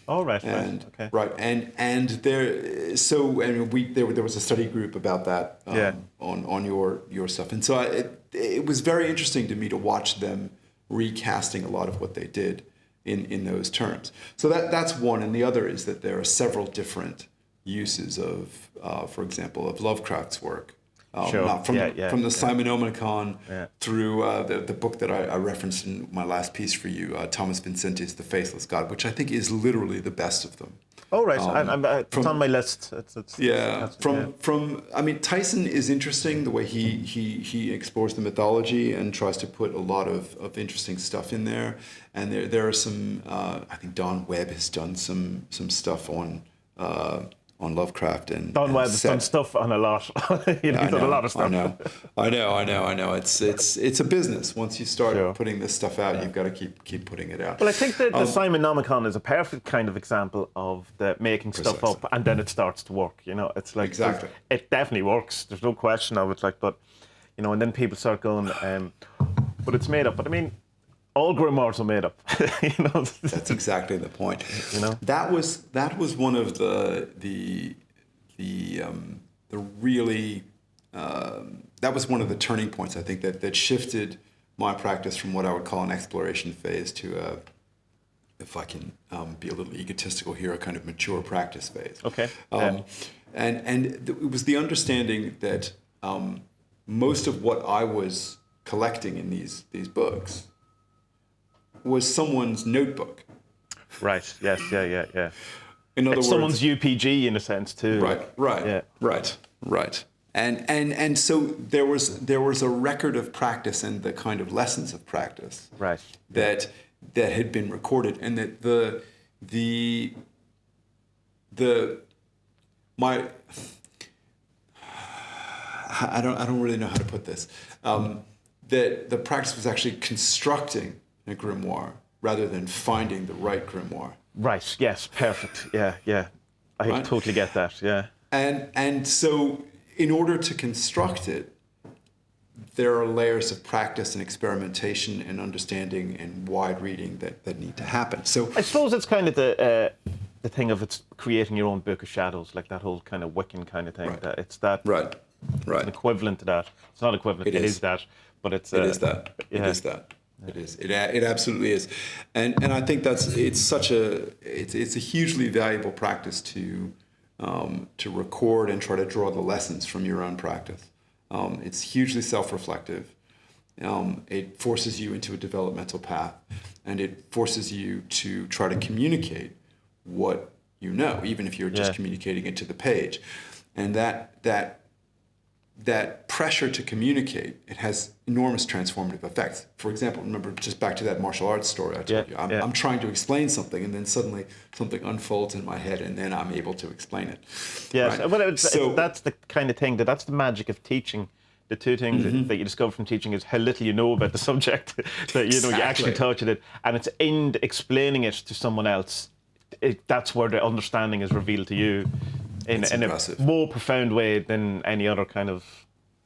Oh, right. Okay. Right. And there was a study group about that on your stuff. And so it was very interesting to me to watch them recasting a lot of what they did in those terms. So that's one. And the other is that there are several different uses of, for example, of Lovecraft's work. From the Simonomicon through the book that I referenced in my last piece for you, Thomas Vincente's The Faceless God, which I think is literally the best of them. Oh, right. It's on my list. Tyson is interesting, the way he explores the mythology and tries to put a lot of interesting stuff in there. And there are some, I think Don Webb has done some stuff on Lovecraft and Don Webb has done stuff on a lot. He's done a lot of stuff. I know. It's a business. Once you start putting this stuff out, you've got to keep putting it out. Well, I think that the Simonomicon is a perfect kind of example of the making stuff up and then it starts to work. It's like exactly. It definitely works. There's no question of it. And then people start going, but it's made up. But I mean, all grimoires are made up. That's exactly the point. That was one of the really that was one of the turning points, I think, that shifted my practice from what I would call an exploration phase to if I can be a little egotistical here, a kind of mature practice phase. Okay. And it was the understanding that most of what I was collecting in these books was someone's notebook. Right. Yes. Yeah. In other words, someone's UPG in a sense too. Right. And so there was a record of practice and the kind of lessons of practice. Right. That had been recorded, and that I don't really know how to put this. That the practice was actually constructing a grimoire rather than finding the right grimoire. Right. Yes. Perfect. Yeah. I totally get that. Yeah. And so, in order to construct it, there are layers of practice and experimentation and understanding and wide reading that need to happen. So I suppose it's kind of the thing of it's creating your own book of shadows, like that whole kind of Wiccan kind of thing. Right. That it's that. Right. It's an equivalent to that. It's not equivalent. It is that. But it's. It is that. Yeah. It is that. It is. It absolutely is, and I think it's a hugely valuable practice to record and try to draw the lessons from your own practice. It's hugely self-reflective. It forces you into a developmental path, and it forces you to try to communicate what you know, even if you're just communicating it to the page, and that pressure to communicate, it has enormous transformative effects. For example, remember, just back to that martial arts story I told you. I'm trying to explain something, and then suddenly something unfolds in my head, and then I'm able to explain it. Yes, right? well, that's the kind of thing that's the magic of teaching. The two things that you discover from teaching is how little you know about the subject that you actually touch it, and it's in explaining it to someone else. That's where the understanding is revealed to you. In a more profound way than any other kind of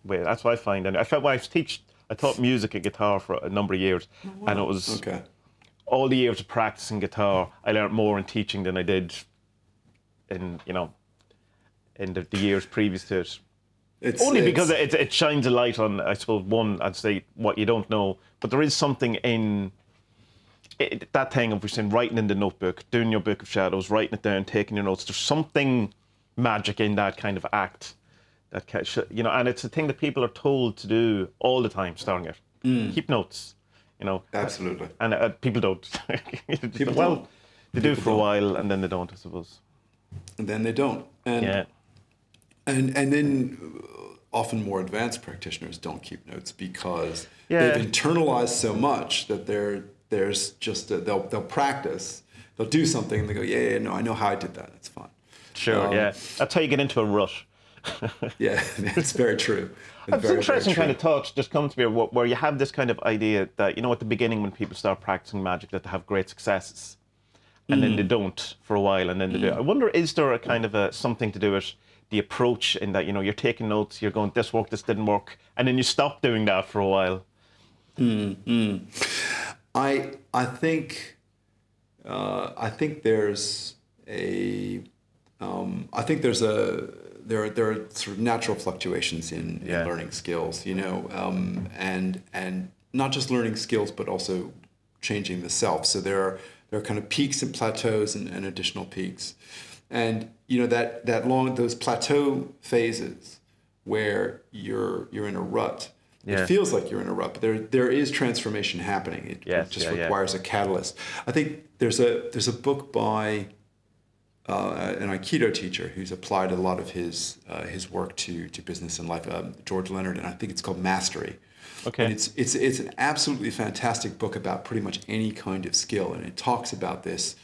way. That's what I find. And I taught music and guitar for a number of years, and it was all the years of practicing guitar. I learned more in teaching than I did in the years previous to it. Only because it shines a light on, I suppose, one, I'd say, what you don't know. But there is something in that thing of, we're saying, writing in the notebook, doing your book of shadows, writing it down, taking your notes. There's something magic in that kind of act. And it's a thing that people are told to do all the time, starting it. Keep notes, Absolutely. And people don't. They do for a while, and then they don't, I suppose. And then they don't. And then often more advanced practitioners don't keep notes because they've internalized so much that there's just they'll practice, they'll do something, and they go, no, I know how I did that. It's fine. Sure, that's how you get into a rut. Yeah, it's very true. It's an interesting kind of thought just comes to me where you have this kind of idea that, at the beginning when people start practicing magic, that they have great successes. And then they don't for a while, and then they do. I wonder, is there a kind of something to do with the approach in that, you're taking notes, you're going, this worked, this didn't work, and then you stop doing that for a while? I think there's there are sort of natural fluctuations in learning skills, and not just learning skills, but also changing the self. So there are kind of peaks and plateaus and additional peaks. And those plateau phases where you're in a rut, it feels like you're in a rut, but there is transformation happening. It just requires a catalyst. I think there's a book by an Aikido teacher who's applied a lot of his work to business and life, George Leonard, and I think it's called Mastery. Okay. And it's an absolutely fantastic book about pretty much any kind of skill, and it talks about this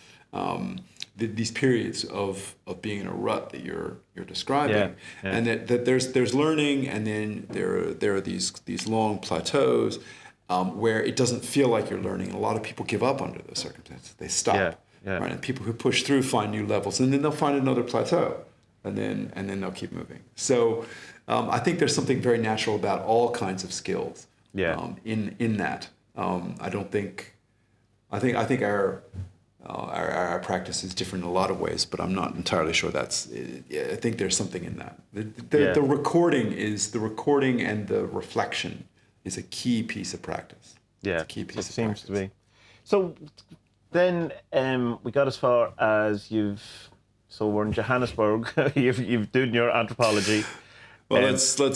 these periods of being in a rut that you're describing, and that there's learning, and then there are these long plateaus where it doesn't feel like you're learning, and a lot of people give up under those circumstances. They stop. Right? And people who push through find new levels, and then they'll find another plateau, and then they'll keep moving. So I think there's something very natural about all kinds of skills. In that, I think our practice is different in a lot of ways, but I'm not entirely sure that's. I think there's something in that. The recording and the reflection is a key piece of practice. Yeah, it's a key piece it seems to be. So then we got as far as So we're in Johannesburg. you've done your anthropology. Well, let's pull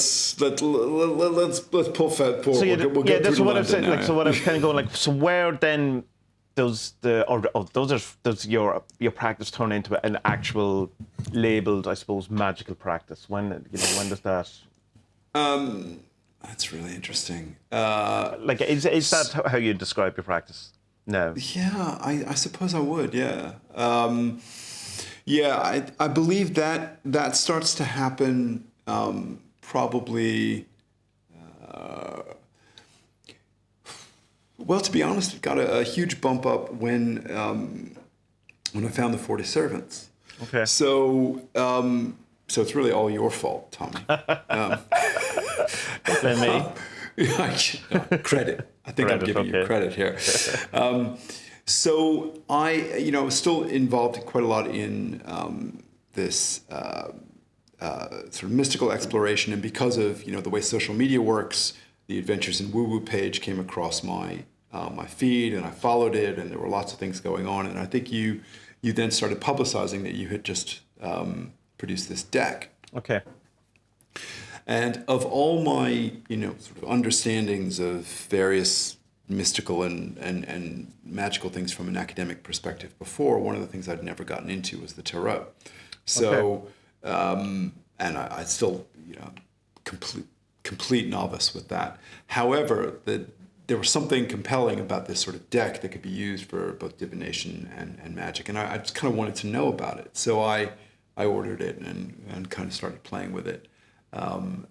fat forward. So we'll get that's what I'm saying. So what I was kind of going so where then does your practice turn into an actual labeled, I suppose, magical practice? When does that? That's really interesting. Is that how you describe your practice? No. Yeah, I suppose I would. Yeah. I believe that starts to happen. Probably, to be honest, it got a huge bump up when I found the 40 Servants. Okay. So it's really all your fault, Tommy. Blame me. Credit. I think I'm giving you credit here. So I, was still involved quite a lot in this. Sort of mystical exploration, and because of the way social media works, the Adventures in Woo Woo page came across my feed, and I followed it, and there were lots of things going on, and I think you then started publicizing that you had just produced this deck. Okay. And of all my sort of understandings of various mystical and magical things from an academic perspective before, one of the things I'd never gotten into was the tarot. So. Okay. And I still, complete novice with that. However, there was something compelling about this sort of deck that could be used for both divination and magic, and I just kind of wanted to know about it. So I ordered it and kind of started playing with it. And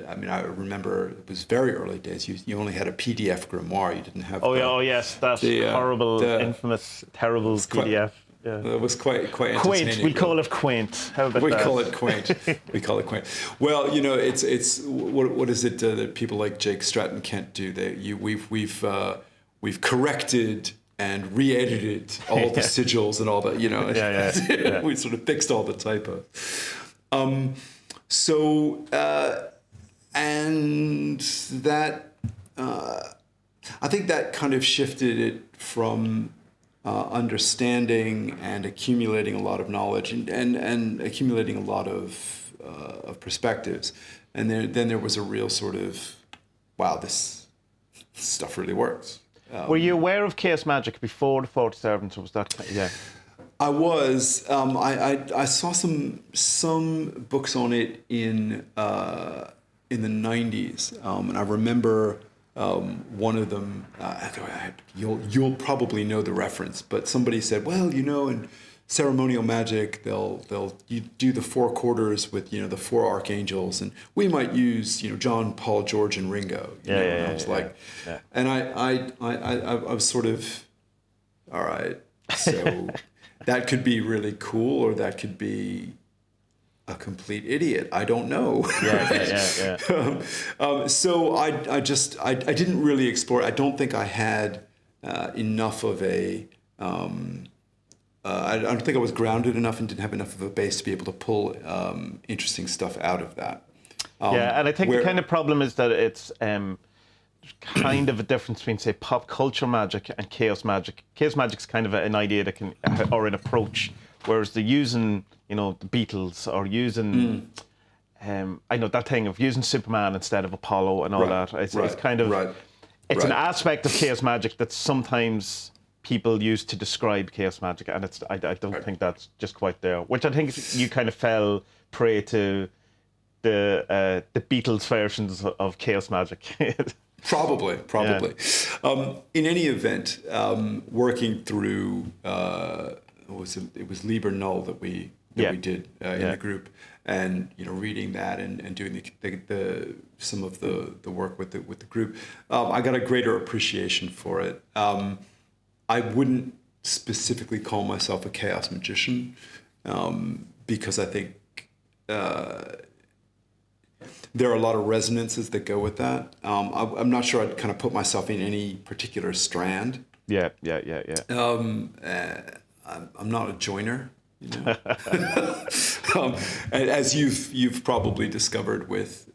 I mean, I remember it was very early days. You only had a PDF grimoire. You didn't have. Yes, that horrible, infamous, terrible PDF. Yeah. It was quite entertaining. Quaint. We call it quaint. How about that? We call it quaint. We call it quaint. Well, it's what is it that people like Jake Stratton Kent do? We've corrected and re-edited all the sigils and all that. We sort of fixed all the typos. So, and that, I think that kind of shifted it from understanding and accumulating a lot of knowledge and accumulating a lot of perspectives. And then there was a real sort of, wow, this stuff really works. Were you aware of chaos magic before the 40 Servants, or was that, yeah? I was. I saw some books on it in the 90s, and I remember one of them. You'll probably know the reference, but somebody said, well, in ceremonial magic, you do the 4 quarters with the 4 archangels, and we might use John, Paul, George, and Ringo. And I was like, and I was sort of, all right, so. That could be really cool, or that could be a complete idiot. I don't know. So I didn't really explore. I don't think I had enough of a. I don't think I was grounded enough and didn't have enough of a base to be able to pull interesting stuff out of that. And I think the kind of problem is that it's. There's kind of a difference between, say, pop culture magic and chaos magic. Chaos magic's kind of an idea that can, or an approach, whereas they're using, the Beatles, or using, I know that thing of using Superman instead of Apollo and all that. It's kind of, it's an aspect of chaos magic that sometimes people use to describe chaos magic, and I don't think that's just quite there. Which I think you kind of fell prey to the Beatles versions of chaos magic. Probably. In any event, working through it was Liber Null that we did in the group, and reading that and doing the some of the work with the group, I got a greater appreciation for it. I wouldn't specifically call myself a chaos magician, because I think. There are a lot of resonances that go with that. I'm not sure I'd kind of put myself in any particular strand. Yeah. I'm not a joiner. As you've probably discovered with,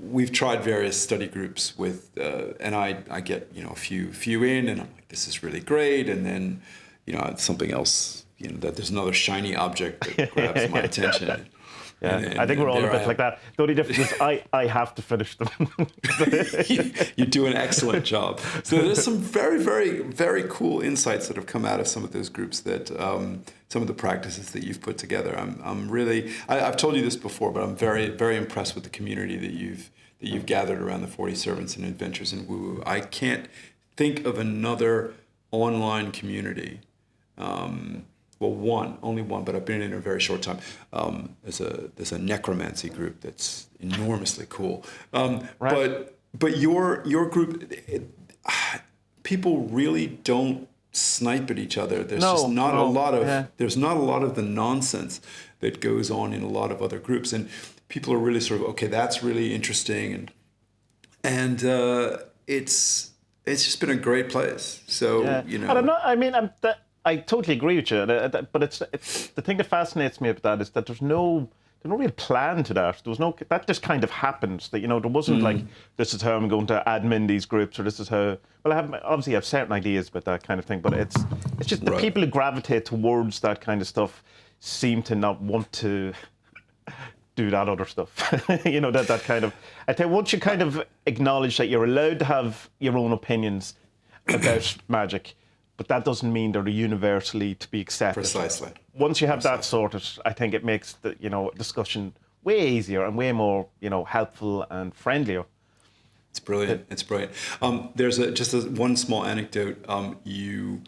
we've tried various study groups with, and I get a few in, and I'm like, this is really great, and then something else, that there's another shiny object that grabs my attention. Yeah, I think we're all a bit like that. The only difference is I have to finish them. You do an excellent job. So there's some very, very, very cool insights that have come out of some of those groups, that some of the practices that you've put together. I'm really, I've told you this before, but I'm very, very impressed with the community that you've gathered around the 40 Servants and Adventures in Woo-Woo. I can't think of another online community. Well, only one, but I've been in it a very short time. There's a necromancy group that's enormously cool. But your group, people really don't snipe at each other. There's just not a lot of there's not a lot of the nonsense that goes on in a lot of other groups, and people are really sort of, okay, that's really interesting, and it's just been a great place. So And I totally agree with you, but it's the thing that fascinates me about that is that there's no real plan to that. There was no, that just kind of happened. That there wasn't like, this is how I'm going to admin these groups, or this is how. Well, I have certain ideas about that kind of thing, but it's just the people who gravitate towards that kind of stuff seem to not want to do that other stuff. that kind of. I think once you kind of acknowledge that you're allowed to have your own opinions about magic. But that doesn't mean they're universally to be accepted. Precisely. Once you have that sorted, I think it makes the discussion way easier and way more helpful and friendlier. It's brilliant. It's brilliant. There's one small anecdote. You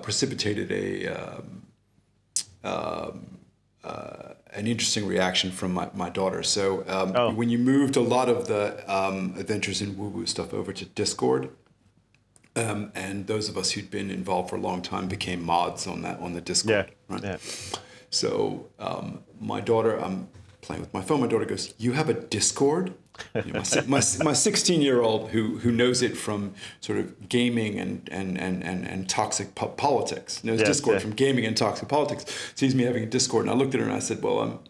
precipitated an interesting reaction from my daughter. So when you moved a lot of the Adventures in Woo-Woo stuff over to Discord. And those of us who'd been involved for a long time became mods on the Discord. Yeah. So my daughter, playing with my phone. My daughter goes, "You have a Discord?" You know, my 16-year-old who knows it from sort of gaming and toxic politics, knows Discord from gaming and toxic politics, sees me having a Discord. And I looked at her and I said, "Well,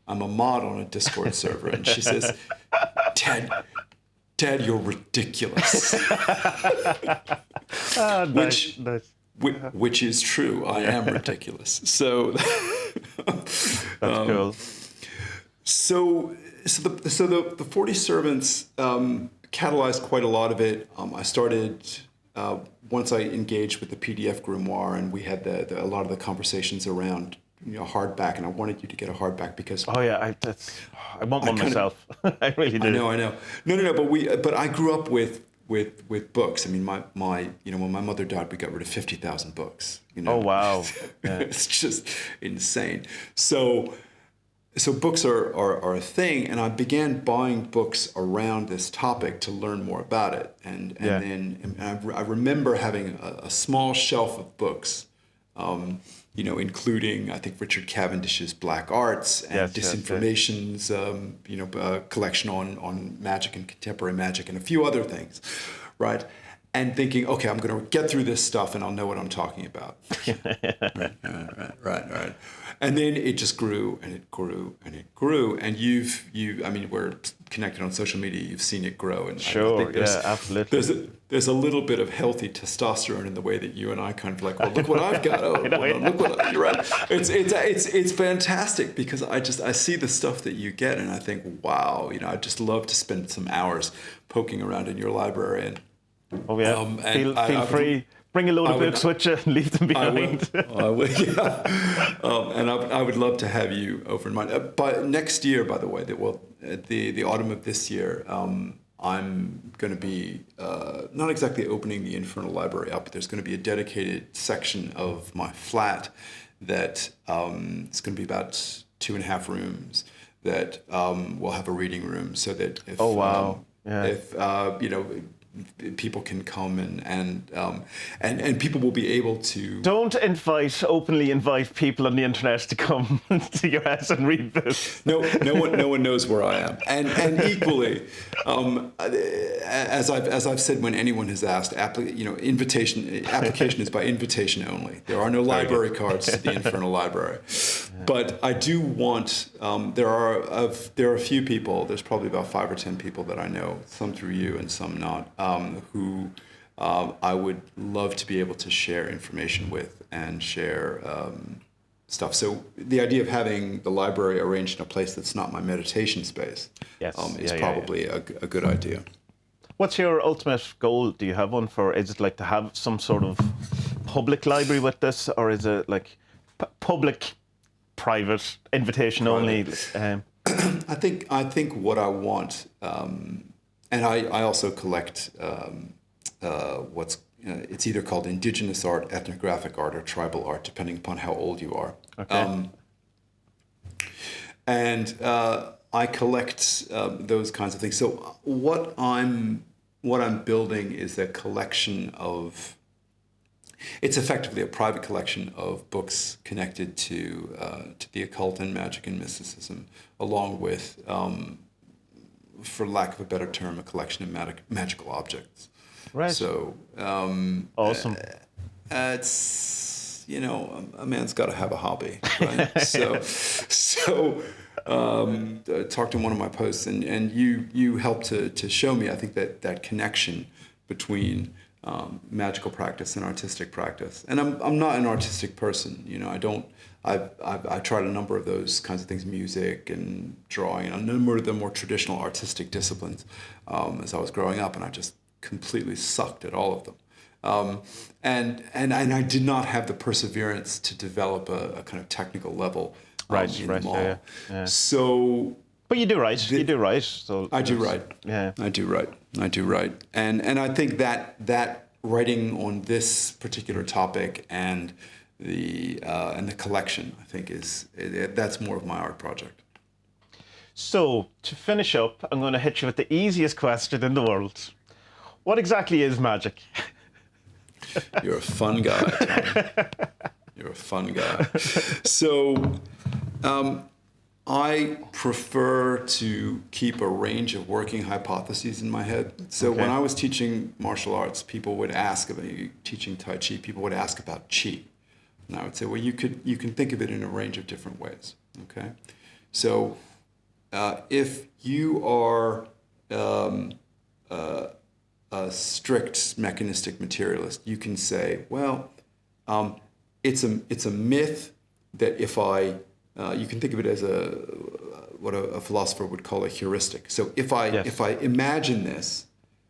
I'm a mod on a Discord server." And she says, Dad, you're ridiculous. Nice. Which is true. I am ridiculous. So That's cool. So the 40 Servants catalyzed quite a lot of it. I started once I engaged with the PDF grimoire, and we had a lot of the conversations around hardback, and I wanted you to get a hardback because I want one myself. I really do. I know. No. But I grew up with books. I mean, my when my mother died, we got rid of 50,000 books. Oh wow! Yeah. It's just insane. So books are a thing, and I began buying books around this topic to learn more about it. And I remember having a small shelf of books, including I think Richard Cavendish's Black Arts and Disinformation's collection on magic and contemporary magic and a few other things, right? And thinking, okay, I'm going to get through this stuff and I'll know what I'm talking about. Right. And then it just grew and it grew and it grew. And we're connected on social media. You've seen it grow. And sure, I think absolutely. There's a little bit of healthy testosterone in the way that you and I kind of like, well, look what I've got. Oh, look what you're right. It's fantastic because I see the stuff that you get and I think, wow, I'd just love to spend some hours poking around in your library and. Oh yeah, feel free. Bring a load of books with you and leave them behind. I will, yeah. And I would love to have you over in mine. But next year, by the way, the autumn of this year, I'm going to be not exactly opening the Infernal Library up, but there's going to be a dedicated section of my flat that it's going to be about 2.5 rooms that will have a reading room, so that if people can come and people will be able to. Don't openly invite people on the internet to come to your house and read this. No one knows where I am. And equally, as I've said when anyone has asked, application is by invitation only. There are no library cards to the Infernal Library. But I do want. There are a few people. There's probably about 5 or 10 people that I know, some through you and some not. Who I would love to be able to share information with and share stuff. So the idea of having the library arranged in a place that's not my meditation space is probably a good idea. What's your ultimate goal? Do you have one is it like to have some sort of public library with this, or is it like public, private, invitation only? I think what I want, and I also collect it's either called indigenous art, ethnographic art, or tribal art, depending upon how old you are. Okay. And I collect those kinds of things. So what I'm building is a collection of. It's effectively a private collection of books connected to the occult and magic and mysticism, along with, for lack of a better term, a collection of magical objects. Right. So awesome. It's a man's got to have a hobby, right? so talk to one of my posts, and you helped to show me. I think that connection between magical practice and artistic practice. And I'm not an artistic person. I've tried a number of those kinds of things, music and drawing, and a number of the more traditional artistic disciplines as I was growing up, and I just completely sucked at all of them. And I did not have the perseverance to develop a kind of technical level in them all. Yeah. So. But you do write. So I do write. Yeah. I do write. And I think that writing on this particular topic and the collection, I think that's more of my art project. So to finish up, I'm going to hit you with the easiest question in the world. What exactly is magic? You're a fun guy, Tom. You're a fun guy. So. I prefer to keep a range of working hypotheses in my head. So when I was teaching martial arts, people would ask about teaching Tai Chi. People would ask about Chi, and I would say, well, you can think of it in a range of different ways. Okay, so if you are a strict mechanistic materialist, you can say, well, it's a myth that if you can think of it as what a philosopher would call a heuristic. So if I imagine this,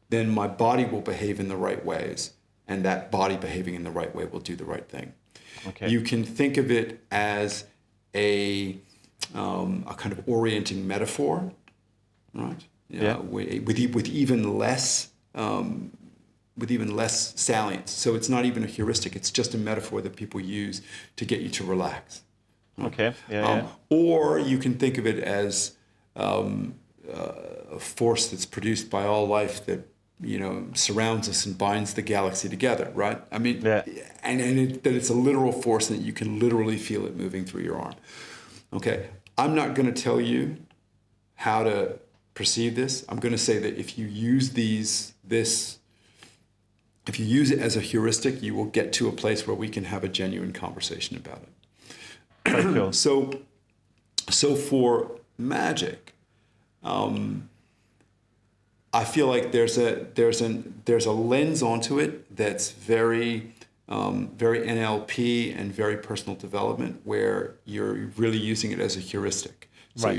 then my body will behave in the right ways, and that body behaving in the right way will do the right thing. Okay. You can think of it as a kind of orienting metaphor, right? Yeah. With even less salience. So it's not even a heuristic. It's just a metaphor that people use to get you to relax. Okay. Yeah. Or you can think of it as a force that's produced by all life that surrounds us and binds the galaxy together, right? I mean, that it's a literal force and that you can literally feel it moving through your arm. Okay, I'm not going to tell you how to perceive this. I'm going to say that if you use if you use it as a heuristic, you will get to a place where we can have a genuine conversation about it. Quite cool. So for magic, I feel like there's a lens onto it that's very NLP and very personal development, where you're really using it as a heuristic. So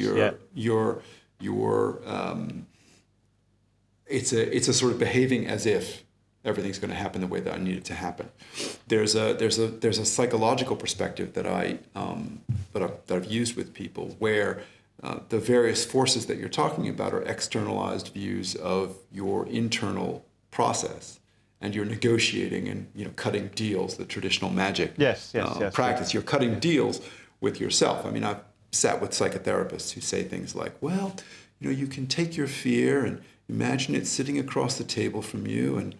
it's a sort of behaving as if everything's going to happen the way that I need it to happen. There's a psychological perspective that I've used with people where the various forces that you're talking about are externalized views of your internal process, and you're negotiating and cutting deals, the traditional magic practice. You're cutting deals with yourself. I mean, I've sat with psychotherapists who say things like, well, you can take your fear and imagine it sitting across the table from you, and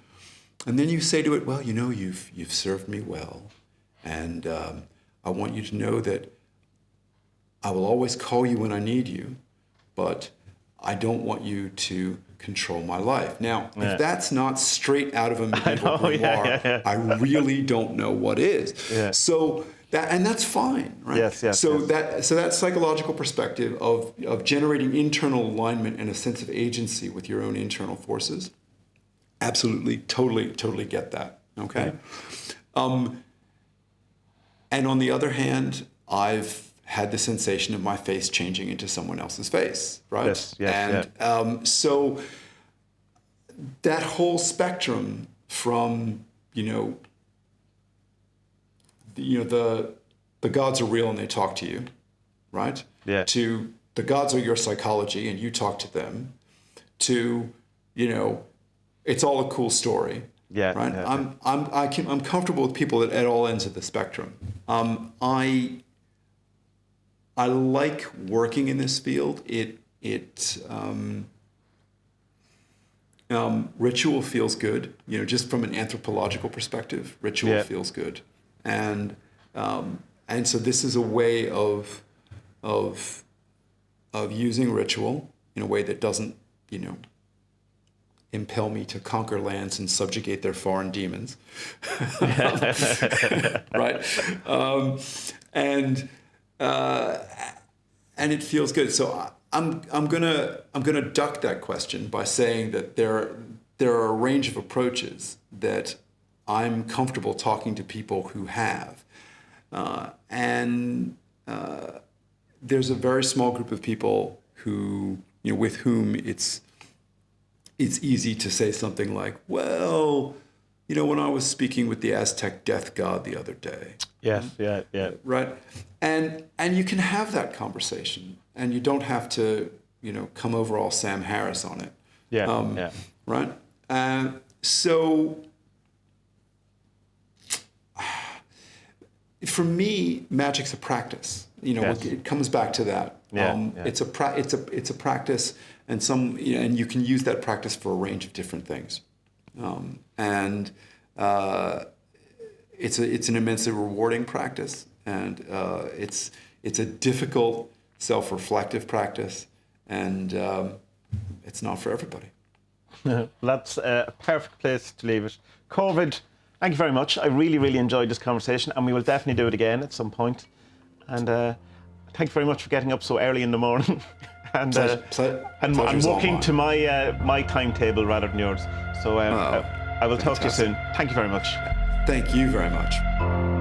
then you say to it, well, you've served me well, and I want you to know that I will always call you when I need you, but I don't want you to control my life. Now, if that's not straight out of a medieval grimoire, I really don't know what is. Yeah. So that's fine, right? Yes. So that psychological perspective of generating internal alignment and a sense of agency with your own internal forces, absolutely, totally get that. Okay. And on the other hand, I've had the sensation of my face changing into someone else's face, right? So that whole spectrum from the gods are real and they talk to you, right? Yeah. To the gods are your psychology and you talk to them, to it's all a cool story. Yeah. Right. Yeah. I'm comfortable with people at all ends of the spectrum. I like working in this field. Ritual feels good, just from an anthropological perspective. Ritual feels good, and so this is a way of using ritual in a way that doesn't, impel me to conquer lands and subjugate their foreign demons, right? And it feels good. So I'm gonna duck that question by saying that there are a range of approaches that I'm comfortable talking to people who have, and there's a very small group of people who with whom it's easy to say something like, well, when I was speaking with the Aztec death god the other day. Yes, yeah. Right? And you can have that conversation, and you don't have to, come over all Sam Harris on it. Yeah. Right? So for me, magic's a practice. It comes back to that. It's a practice, and and you can use that practice for a range of different things. It's an immensely rewarding practice, and it's a difficult self-reflective practice, and it's not for everybody. That's a perfect place to leave it. Corvid, thank you very much. I really, really enjoyed this conversation, and we will definitely do it again at some point. And thank you very much for getting up so early in the morning and walking to my timetable rather than yours. So I will talk to you soon. Thank you very much. Thank you very much.